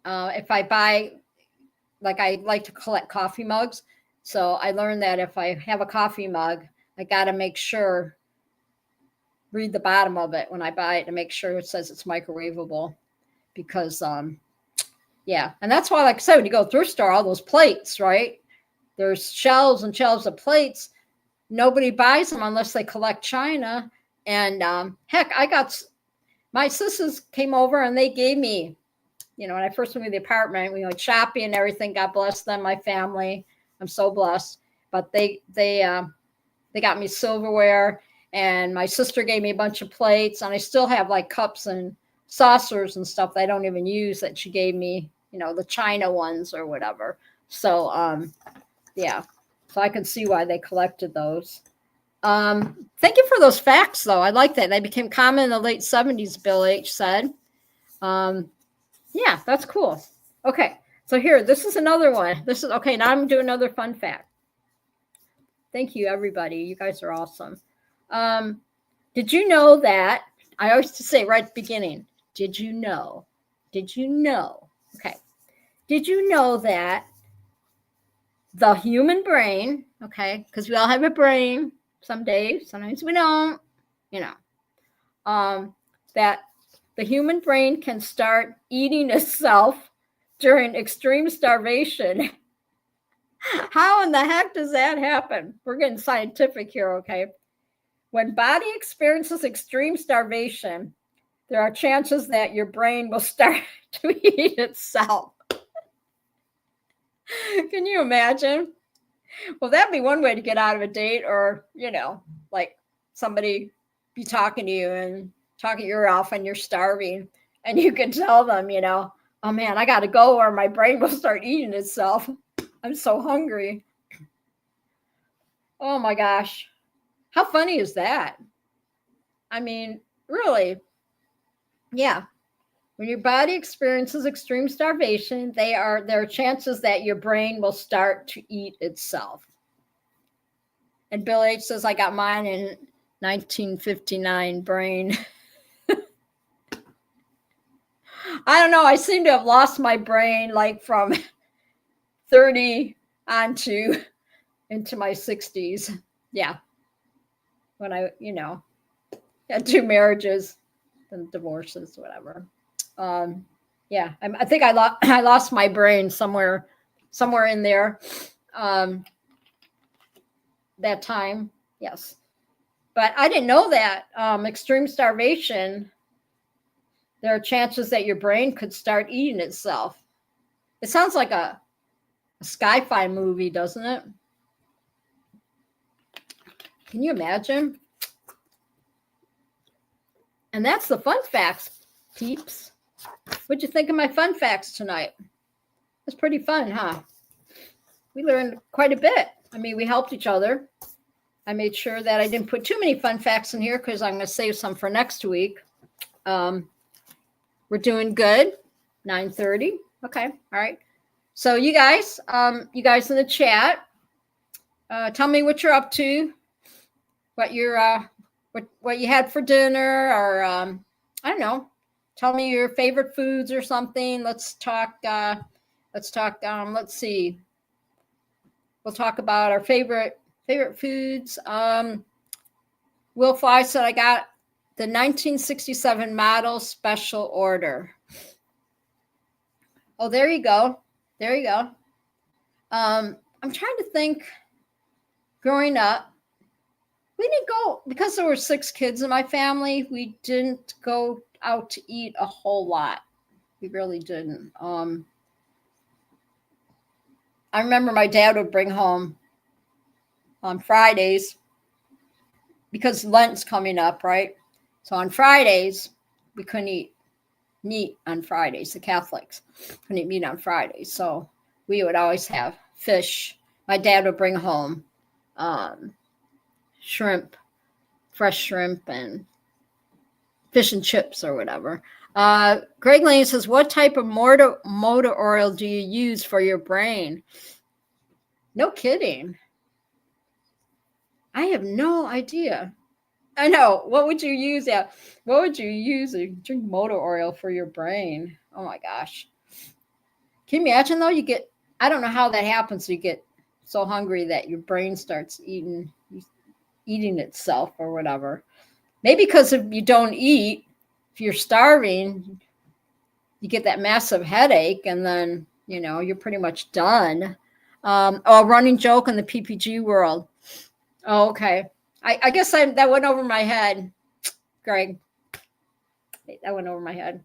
if I buy, like, I like to collect coffee mugs. So I learned that if I have a coffee mug, I got to make sure, read the bottom of it when I buy it to make sure it says it's microwavable. Because, yeah. And that's why, like I said, when you go thrift store, all those plates, right? There's shelves and shelves of plates. Nobody buys them unless they collect china. And heck, my sisters came over and they gave me, when I first moved to the apartment, we went shopping and everything. God bless them, my family. I'm so blessed. But they got me silverware, and my sister gave me a bunch of plates, and I still have like cups and saucers and stuff that I don't even use that she gave me, the china ones or whatever. So yeah. So I can see why they collected those. Thank you for those facts, though. I like that. They became common in the late 70s, Bill H. said. Yeah, that's cool. Okay, so here, this is another one. Okay, now I'm going to do another fun fact. Thank you, everybody. You guys are awesome. Did you know that, I always say right at the beginning, did you know? Did you know? Okay. Did you know that the human brain, okay, because we all have a brain some days, sometimes we don't, that the human brain can start eating itself during extreme starvation. How in the heck does that happen? We're getting scientific here, okay? When body experiences extreme starvation, there are chances that your brain will start to eat itself. Can you imagine? Well, that'd be one way to get out of a date, or, like somebody be talking to you and talking your ear off and you're starving, and you can tell them, oh man, I got to go or my brain will start eating itself. I'm so hungry. Oh my gosh. How funny is that? I mean, really. Yeah. When your body experiences extreme starvation, there are chances that your brain will start to eat itself. And Bill H. says, I got mine in 1959 brain. I don't know. I seem to have lost my brain like from 30 on into my 60s. Yeah. When I, had 2 marriages and divorces, whatever. Yeah. I think I lost my brain somewhere in there. That time. Yes. But I didn't know that extreme starvation, there are chances that your brain could start eating itself. It sounds like a sci-fi movie, doesn't it? Can you imagine? And that's the fun facts, peeps. What'd you think of my fun facts tonight? It's pretty fun, huh? We learned quite a bit. I mean, we helped each other. I made sure that I didn't put too many fun facts in here because I'm going to save some for next week. We're doing good. 9:30. Okay. All right. So you guys in the chat, tell me what you're up to, what you're, what you had for dinner, or I don't know. Tell me your favorite foods or something. Let's talk. Let's see. We'll talk about our favorite foods. Will Fly said, I got the 1967 model special order. Oh, there you go. There you go. I'm trying to think. Growing up, we didn't go, because there were 6 kids in my family, we didn't go out to eat a whole lot. We really didn't. I remember my dad would bring home on Fridays, because Lent's coming up, right? So on Fridays, we couldn't eat meat on Fridays. The Catholics couldn't eat meat on Fridays. So we would always have fish. My dad would bring home shrimp, fresh shrimp, and fish and chips or whatever. Greg Lane says, what type of motor oil do you use for your brain? No kidding. I have no idea. I know. What would you use? Yeah. What would you use to drink motor oil for your brain? Oh my gosh. Can you imagine though? I don't know how that happens. You get so hungry that your brain starts eating itself or whatever. Maybe because if you don't eat, if you're starving, you get that massive headache and then, you're pretty much done. A running joke in the PPG world. Oh, okay. I guess that went over my head, Greg. That went over my head.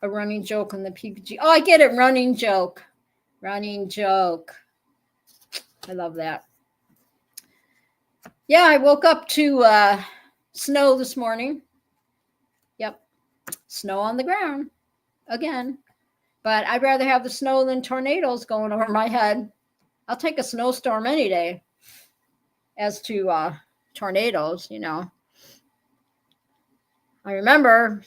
A running joke in the PPG. Oh, I get it. Running joke. Running joke. I love that. Yeah, I woke up to snow this morning. Yep. Snow on the ground again. But I'd rather have the snow than tornadoes going over my head. I'll take a snowstorm any day. As to tornadoes, I remember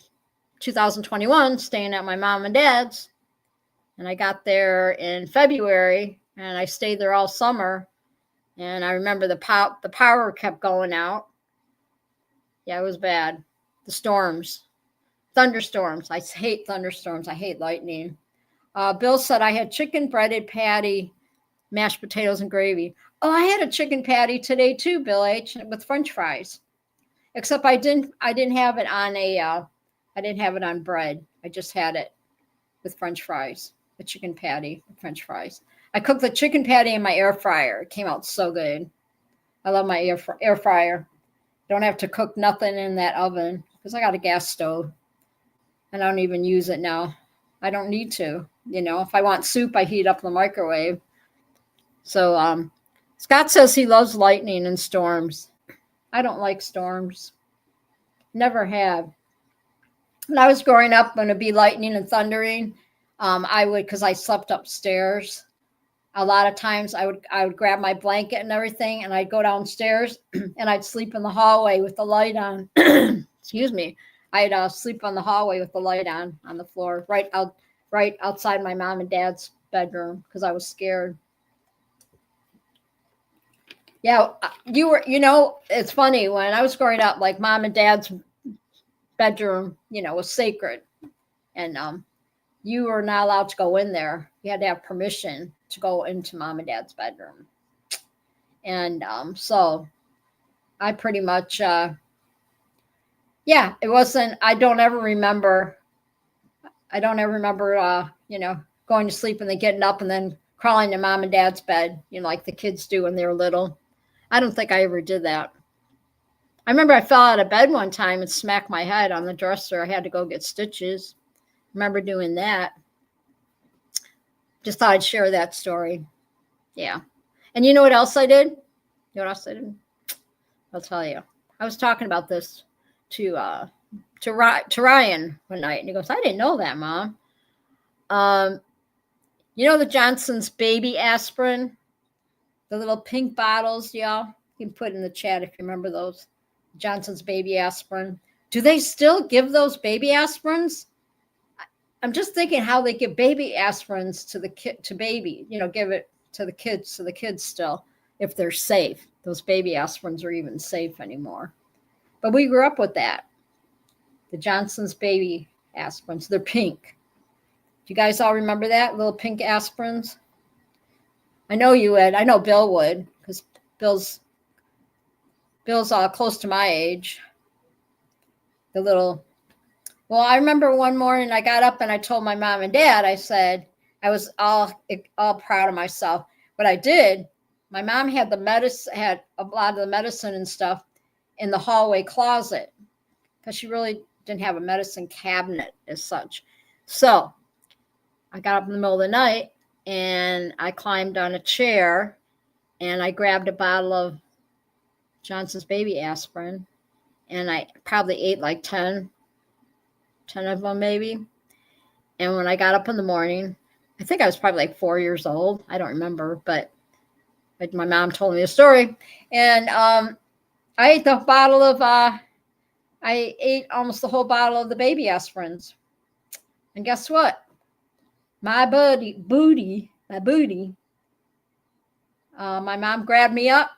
2021 staying at my mom and dad's, and I got there in February, and I stayed there all summer. And I remember the power kept going out. Yeah, it was bad. The storms, thunderstorms. I hate thunderstorms. I hate lightning. Bill said I had chicken breaded patty, mashed potatoes and gravy. Oh, I had a chicken patty today too, Bill H, with French fries. Except I didn't have it on I didn't have it on bread. I just had it with French fries, a chicken patty with French fries. I cooked the chicken patty in my air fryer. It came out so good. I love my air fryer. Don't have to cook nothing in that oven because I got a gas stove. And I don't even use it now. I don't need to. If I want soup, I heat up the microwave. So Scott says he loves lightning and storms. I don't like storms. Never have. When I was growing up, when it'd be lightning and thundering, I would, because I slept upstairs. A lot of times I would grab my blanket and everything, and I'd go downstairs and I'd sleep in the hallway with the light on. Excuse me. I'd sleep on the hallway with the light on the floor, right outside my mom and dad's bedroom because I was scared. Yeah, it's funny. When I was growing up, like mom and dad's bedroom, was sacred. And you were not allowed to go in there. You had to have permission to go into mom and dad's bedroom. And so I pretty much, it wasn't, I don't ever remember, going to sleep and then getting up and then crawling to mom and dad's bed, like the kids do when they were little. I don't think I ever did that. I remember I fell out of bed one time and smacked my head on the dresser. I had to go get stitches. Remember doing that. Just thought I'd share that story. Yeah. And you know what else I did? You know what else I did? I'll tell you. I was talking about this to Ryan one night, and he goes, "I didn't know that, Mom." The Johnson's baby aspirin, the little pink bottles, y'all. You can put in the chat if you remember those. Johnson's baby aspirin. Do they still give those baby aspirins? I'm just thinking how they give baby aspirins to the kid, to baby, give it to the kids, still, if they're safe. Those baby aspirins are even safe anymore. But we grew up with that. The Johnson's baby aspirins. They're pink. Do you guys all remember that? Little pink aspirins? I know you would. I know Bill would, because Bill's close to my age. Well, I remember one morning I got up and I told my mom and dad, I said, I was all proud of myself. What I did, my mom had had a lot of the medicine and stuff in the hallway closet because she really didn't have a medicine cabinet as such. So I got up in the middle of the night and I climbed on a chair and I grabbed a bottle of Johnson's baby aspirin and I probably ate like 10 10 of them maybe. And when I got up in the morning, I think I was probably like 4 years old. I don't remember, but my mom told me the story. And I ate the bottle of, I ate almost the whole bottle of the baby aspirins. And guess what? My booty, my mom grabbed me up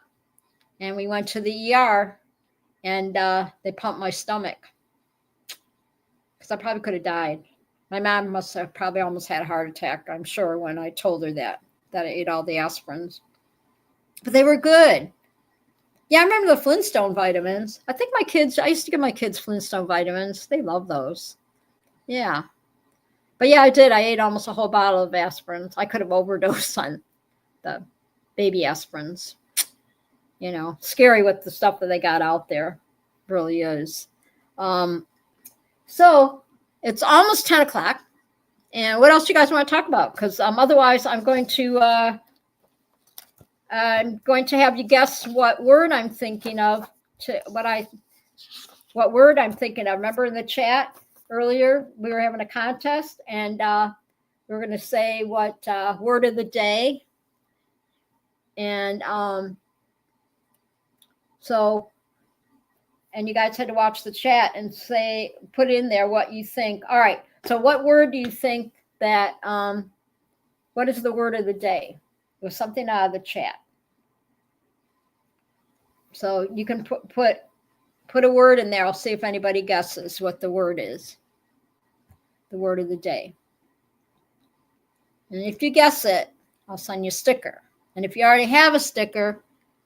and we went to the ER and they pumped my stomach because I probably could have died. My mom must have probably almost had a heart attack, I'm sure, when I told her that I ate all the aspirins. But they were good. Yeah, I remember the Flintstone vitamins. I used to give my kids Flintstone vitamins. They love those. Yeah. But yeah, I did. I ate almost a whole bottle of aspirins. I could have overdosed on the baby aspirins. You know, scary with the stuff that they got out there. It really is. So it's almost 10 o'clock. And what else do you guys want to talk about? Because otherwise I'm going to have you guess what word I'm thinking of. What word I'm thinking of. Remember in the chat earlier, we were having a contest, and we were going to say what word of the day. And and you guys had to watch the chat and put in there what you think. All right. So what word do you think that, what is the word of the day? It was something out of the chat. So you can put a word in there. I'll see if anybody guesses what the word is. The word of the day. And if you guess it, I'll send you a sticker. And if you already have a sticker,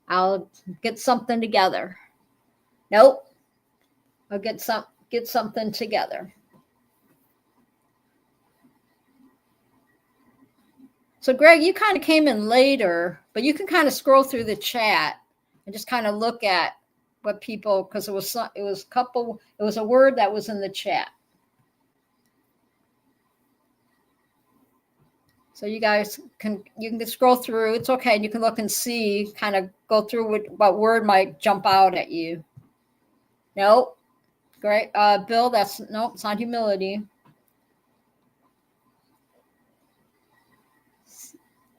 I'll get something together. Nope. I'll get something together. So Greg, you kind of came in later, but you can kind of scroll through the chat and just kind of look at what people, because it was a word that was in the chat. So you guys can scroll through. It's okay. You can look and see, kind of go through what word might jump out at you. Nope. Great. Bill, nope, it's not humility.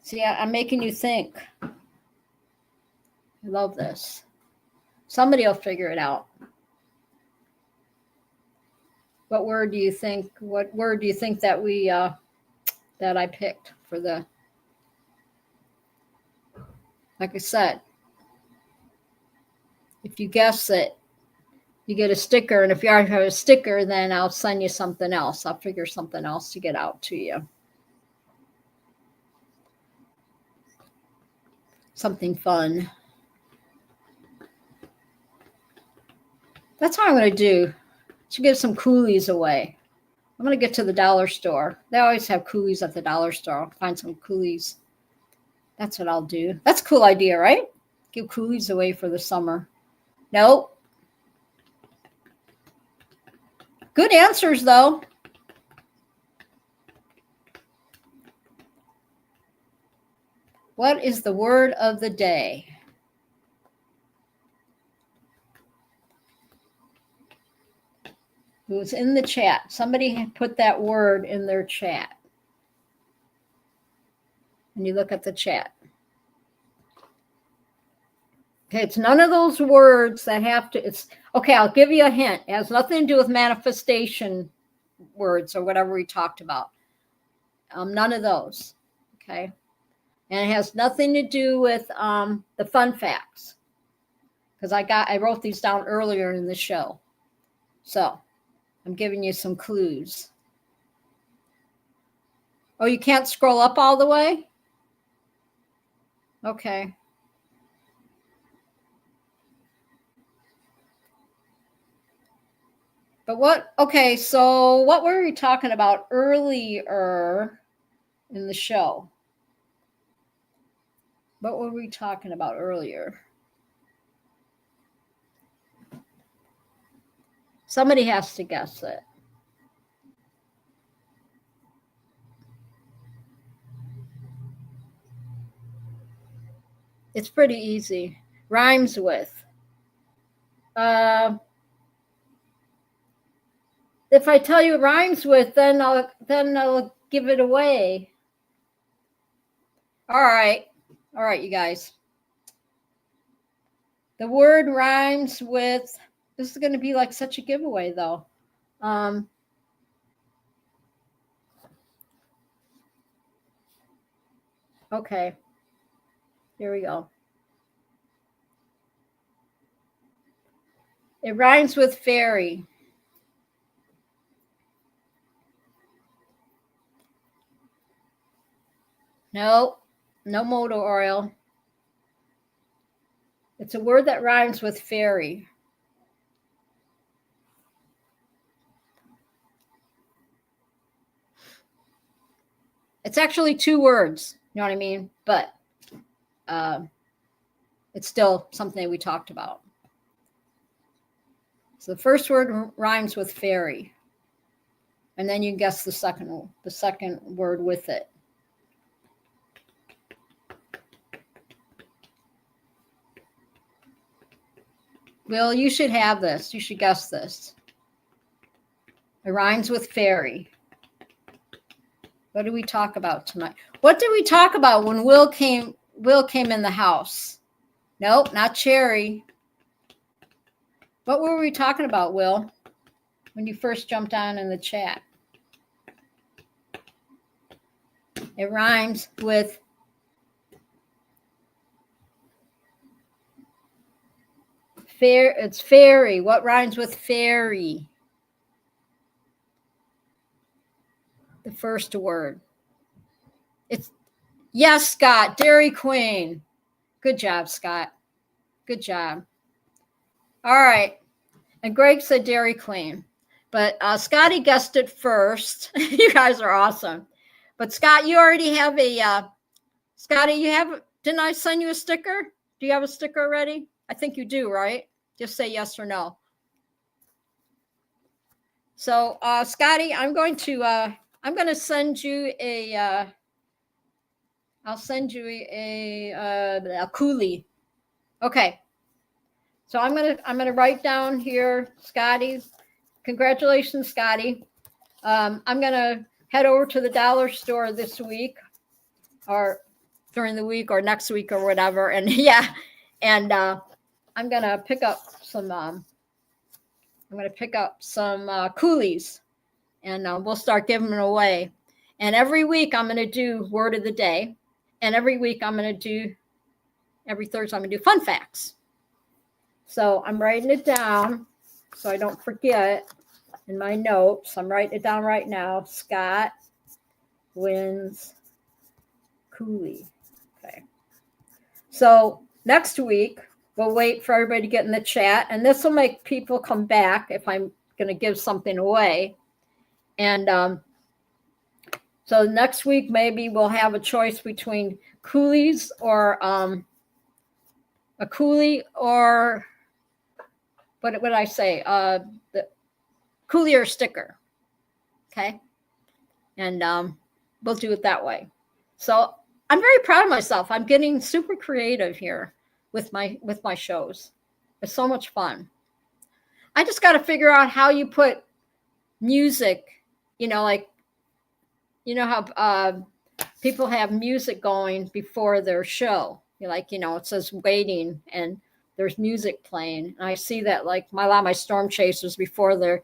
See, I'm making you think. I love this. Somebody will figure it out. What word do you think that we that I picked for the, like I said, if you guess it, you get a sticker. And if you already have a sticker, then I'll send you something else. I'll figure something else to get out to you. Something fun. That's how I'm going to do. To give some coolies away. I'm going to get to the dollar store. They always have coolies at the dollar store. I'll find some coolies. That's what I'll do. That's a cool idea, right? Give coolies away for the summer. Nope. Good answers, though. What is the word of the day? It was in the chat. Somebody put that word in their chat. And you look at the chat. Okay, it's none of those words that have to, okay, I'll give you a hint. It has nothing to do with manifestation words or whatever we talked about. None of those, okay? And it has nothing to do with the fun facts, because I wrote these down earlier in the show. So I'm giving you some clues. Oh, you can't scroll up all the way? Okay. But okay, so what were we talking about earlier in the show? What were we talking about earlier? Somebody has to guess it. It's pretty easy. Rhymes with. if I tell you it rhymes with, then I'll give it away. All right, you guys. The word rhymes with. This is going to be like such a giveaway, though. Okay, here we go. It rhymes with fairy. No motor oil. It's a word that rhymes with fairy. It's actually 2 words, you know what I mean? But it's still something we talked about. So the first word rhymes with fairy. And then you guess the second word with it. Will, you should have this. You should guess this. It rhymes with fairy. What did we talk about tonight? What did we talk about when Will came in the house? Nope, not cherry. What were we talking about, Will, when you first jumped on in the chat? It rhymes with fair. It's fairy. What rhymes with fairy? The first word. It's yes, Scott, Dairy Queen. Good job, Scott. Good job. All right. And Greg said Dairy Queen. But Scotty guessed it first. You guys are awesome. But Scott, you already have a Scotty, didn't I send you a sticker? Do you have a sticker already? I think you do, right? Just say yes or no. So Scotty, I'm going to send you a I'll send you a coolie. Okay. So I'm gonna write down here, Scotty. Congratulations, Scotty. I'm gonna head over to the dollar store this week, or during the week, or next week, or whatever. And I'm gonna pick up some. Coolies, and we'll start giving them away. And every week I'm gonna do word of the day, and every week every Thursday I'm gonna do fun facts. So I'm writing it down so I don't forget in my notes. I'm writing it down right now. Scott wins coolie. Okay. So next week, we'll wait for everybody to get in the chat. And this will make people come back if I'm going to give something away. And so next week, maybe we'll have a choice between coolies or a coolie or... What would I say? The coolie or sticker. Okay. And we'll do it that way. So I'm very proud of myself. I'm getting super creative here with my shows. It's so much fun. I just got to figure out how you put music, like, how people have music going before their show. It says waiting and there's music playing. And I see that like a lot of my storm chasers a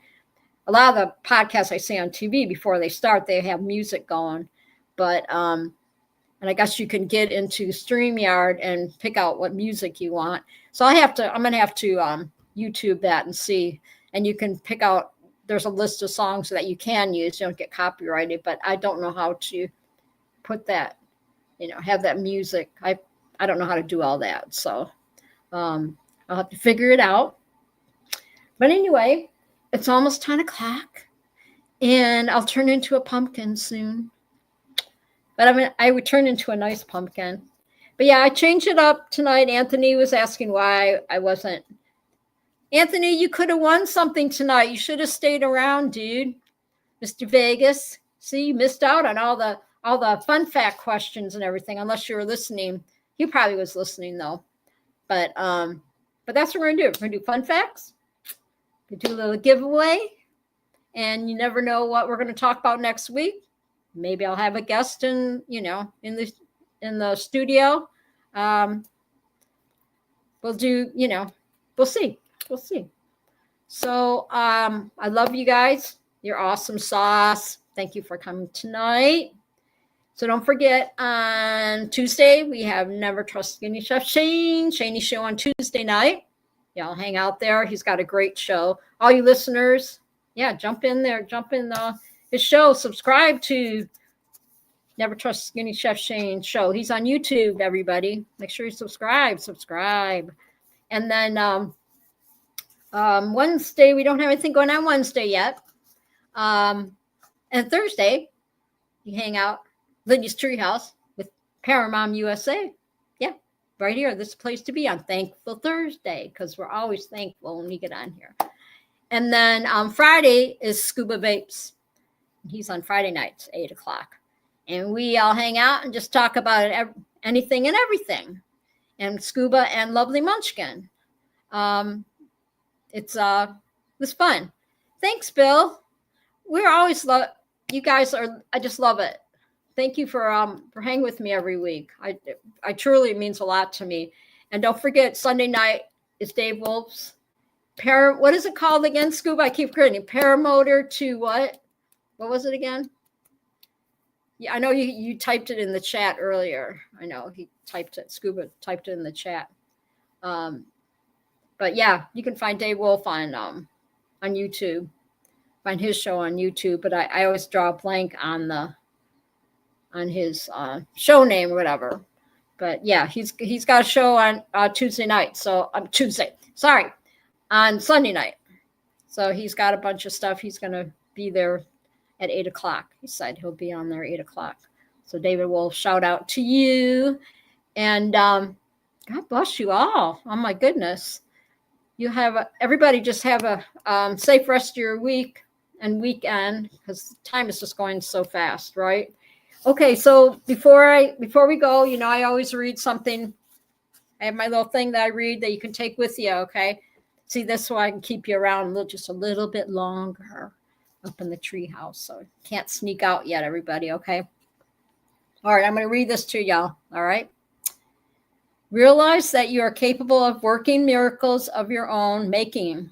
lot of the podcasts I see on TV before they start, they have music going. But, and I guess you can get into StreamYard and pick out what music you want. So I'm going to have to YouTube that and see, and you can pick out, there's a list of songs that you can use. You don't get copyrighted, but I don't know how to put that, have that music. I don't know how to do all that. So, I'll have to figure it out. But anyway, it's almost 10 o'clock and I'll turn into a pumpkin soon. But I would turn into a nice pumpkin. But yeah, I changed it up tonight. Anthony was asking why I wasn't. Anthony, you could have won something tonight. You should have stayed around, dude. Mr. Vegas. See, you missed out on all the fun fact questions and everything, unless you were listening. He probably was listening though. But that's what we're gonna do. We're gonna do fun facts. We do a little giveaway, And you never know what we're going to talk about next week. Maybe I'll have a guest in the studio. We'll do, we'll see. We'll see. So I love you guys. You're awesome sauce. Thank you for coming tonight. So don't forget, on Tuesday, we have Never Trust Skinny Chef Shane. Shaney's show on Tuesday night. Y'all hang out there. He's got a great show. All you listeners, jump in there. Jump in his show. Subscribe to Never Trust Skinny Chef Shane show. He's on YouTube, everybody. Make sure you subscribe. And then Wednesday, we don't have anything going on Wednesday yet. And Thursday, you hang out Lindy's Treehouse with Paramount USA. Yeah, right here. This is a place to be on Thankful Thursday, because we're always thankful when we get on here. And then Friday is Scuba Vapes. He's on Friday nights, 8 o'clock. And we all hang out and just talk about anything and everything. And Scuba and Lovely Munchkin. It's fun. Thanks, Bill. We're always you guys are. I just love it. Thank you for hanging with me every week. I truly, it means a lot to me. And don't forget, Sunday night is Dave Wolf's what is it called again, Scuba? I keep forgetting. Paramotor to what? What was it again? Yeah, I know you typed it in the chat earlier. I know he typed it. Scuba typed it in the chat. But yeah, you can find Dave Wolf on YouTube. Find his show on YouTube. But I always draw a blank on his show name or whatever. But yeah, he's got a show on Tuesday night. So on Sunday night. So he's got a bunch of stuff. He's going to be there at 8 o'clock. He said he'll be on there 8 o'clock. So David Wolf, shout out to you. And God bless you all. Oh my goodness. Everybody just have a safe rest of your week and weekend, because time is just going so fast, right? Okay, so before we go, I always read something. I have my little thing that I read that you can take with you, okay? See, this so I can keep you around just a little bit longer up in the treehouse. So can't sneak out yet, everybody, okay? All right, I'm going to read this to y'all, all right? Realize that you are capable of working miracles of your own making.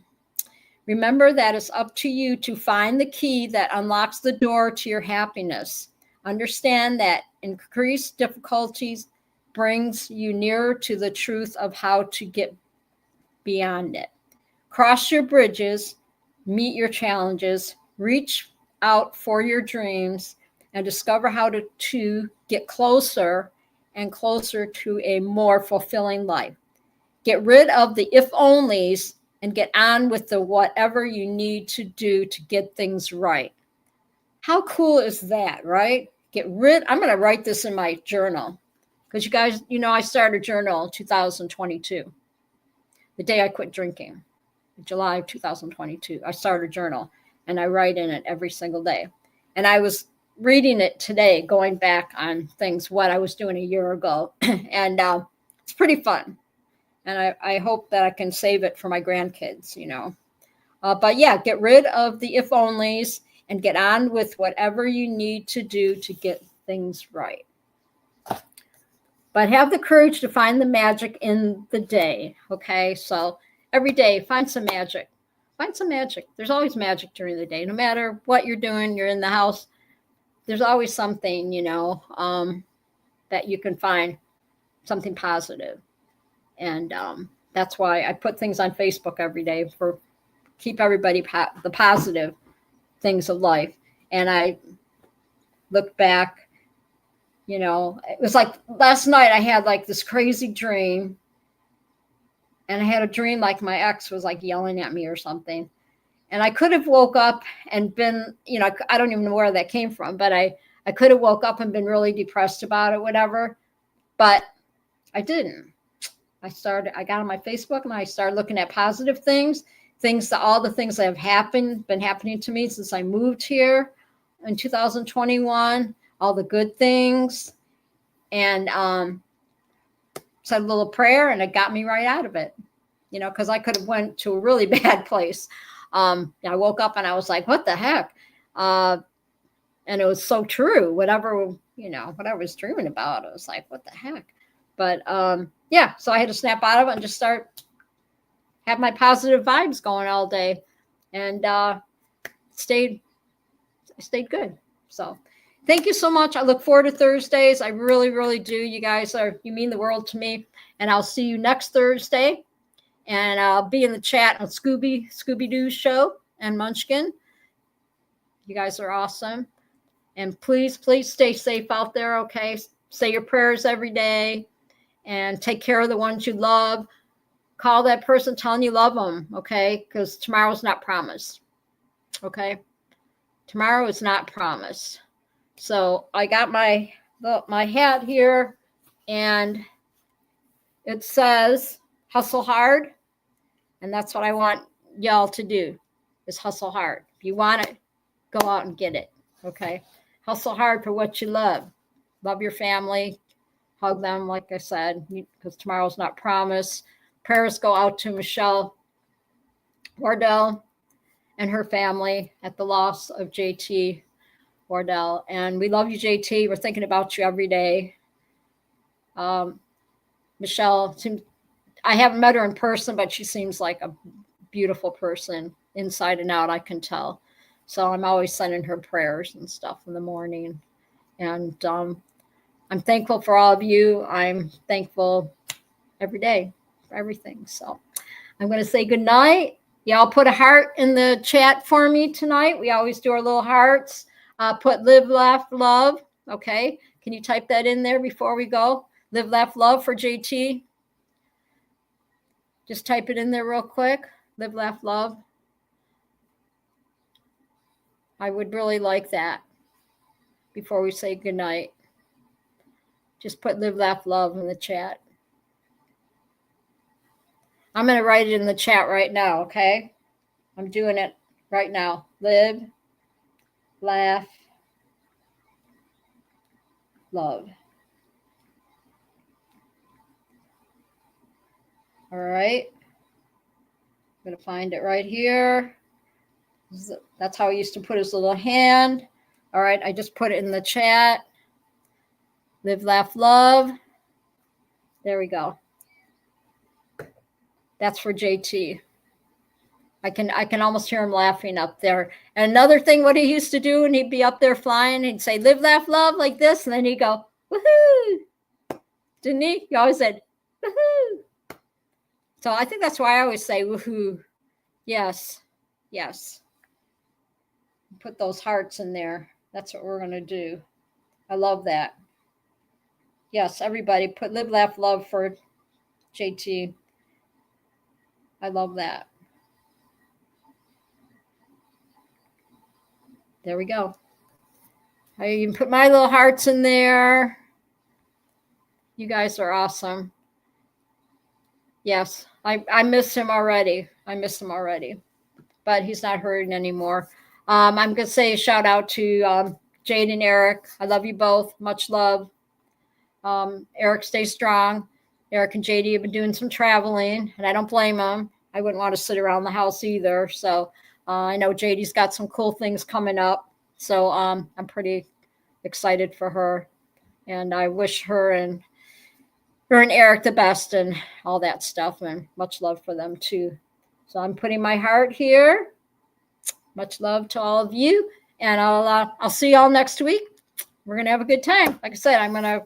Remember that it's up to you to find the key that unlocks the door to your happiness. Understand that increased difficulties brings you nearer to the truth of how to get beyond it. Cross your bridges, meet your challenges, reach out for your dreams, and discover how to get closer and closer to a more fulfilling life. Get rid of the if-onlys and get on with the whatever you need to do to get things right. How cool is that, right? I'm going to write this in my journal, because you guys, I started a journal in 2022, the day I quit drinking, July of 2022. I started a journal, and I write in it every single day. And I was reading it today, going back on things, what I was doing a year ago. And it's pretty fun. And I hope that I can save it for my grandkids, But yeah, get rid of the if-onlys and get on with whatever you need to do to get things right. But have the courage to find the magic in the day, okay? So every day, find some magic. Find some magic. There's always magic during the day. No matter what you're doing, you're in the house, there's always something, that you can find, something positive. And that's why I put things on Facebook every day for keep everybody the positive things of life. And I look back, it was like last night I had like this crazy dream. And I had a dream like my ex was like yelling at me or something. And I could have woke up and been, I don't even know where that came from, but I could have woke up and been really depressed about it, whatever. But I didn't. I got on my Facebook and I started looking at positive things, all the things that have been happening to me since I moved here in 2021, all the good things. And said a little prayer and it got me right out of it, because I could have went to a really bad place. I woke up and I was like, what the heck? And it was so true. Whatever, whatever I was dreaming about, it was like, what the heck? But yeah, so I had to snap out of it and just have my positive vibes going all day, and stayed good. So thank you so much. I look forward to Thursdays. I really, really do. You guys you mean the world to me. And I'll see you next Thursday. And I'll be in the chat on Scooby-Doo's show and Munchkin. You guys are awesome. And please, please stay safe out there, okay? Say your prayers every day and take care of the ones you love. Call that person telling you love them, okay? Because tomorrow's not promised, okay? Tomorrow is not promised. So I got my hat here, and it says hustle hard. And that's what I want y'all to do, is hustle hard. If you want it, go out and get it, okay? Hustle hard for what you love. Love your family. Hug them, like I said, because tomorrow's not promised. Prayers go out to Michelle Wardell and her family at the loss of JT Wardell. And we love you, JT. We're thinking about you every day. Michelle, I haven't met her in person, but she seems like a beautiful person inside and out, I can tell. So I'm always sending her prayers and stuff in the morning. And I'm thankful for all of you. I'm thankful every day for everything. So I'm going to say good night. Y'all put a heart in the chat for me tonight. We always do our little hearts. Put live, laugh, love. Okay. Can you type that in there before we go? Live, laugh, love for JT. Just type it in there real quick. Live, laugh, love. I would really like that before we say goodnight. Just put live, laugh, love in the chat. I'm going to write it in the chat right now, okay? I'm doing it right now. Live, laugh, love. All right. I'm going to find it right here. That's how he used to put his little hand. All right. I just put it in the chat. Live, laugh, love. There we go. That's for JT. I can almost hear him laughing up there. And another thing, what he used to do, and he'd be up there flying, he'd say, live, laugh, love, like this. And then he'd go, woohoo. Didn't he? He always said, woohoo. So I think that's why I always say, woohoo. Yes. Yes. Put those hearts in there. That's what we're going to do. I love that. Yes, everybody put live, laugh, love for JT. I love that. There we go. I even put my little hearts in there. You guys are awesome. Yes, I miss him already. I miss him already. But he's not hurting anymore. I'm going to say a shout out to Jade and Eric. I love you both. Much love. Eric, stay strong. Eric and JD have been doing some traveling, and I don't blame them. I wouldn't want to sit around the house either. So I know JD's got some cool things coming up. So I'm pretty excited for her. And I wish her and Eric the best and all that stuff. And much love for them too. So I'm putting my heart here. Much love to all of you. And I'll see y'all next week. We're going to have a good time. Like I said, I'm going to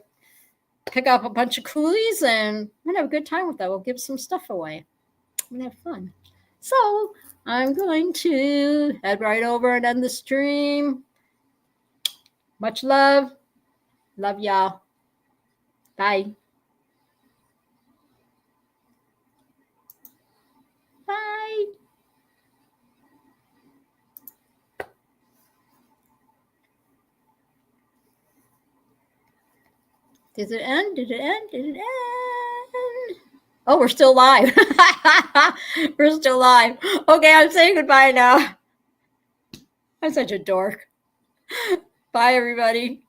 pick up a bunch of coolies and I'm going to have a good time with that. We'll give some stuff away. I'm going to have fun. So I'm going to head right over and end the stream. Much love. Love y'all. Bye. Bye. Did it end? Did it end? Did it end? Oh, we're still live. We're still live. Okay, I'm saying goodbye now. I'm such a dork. Bye, everybody.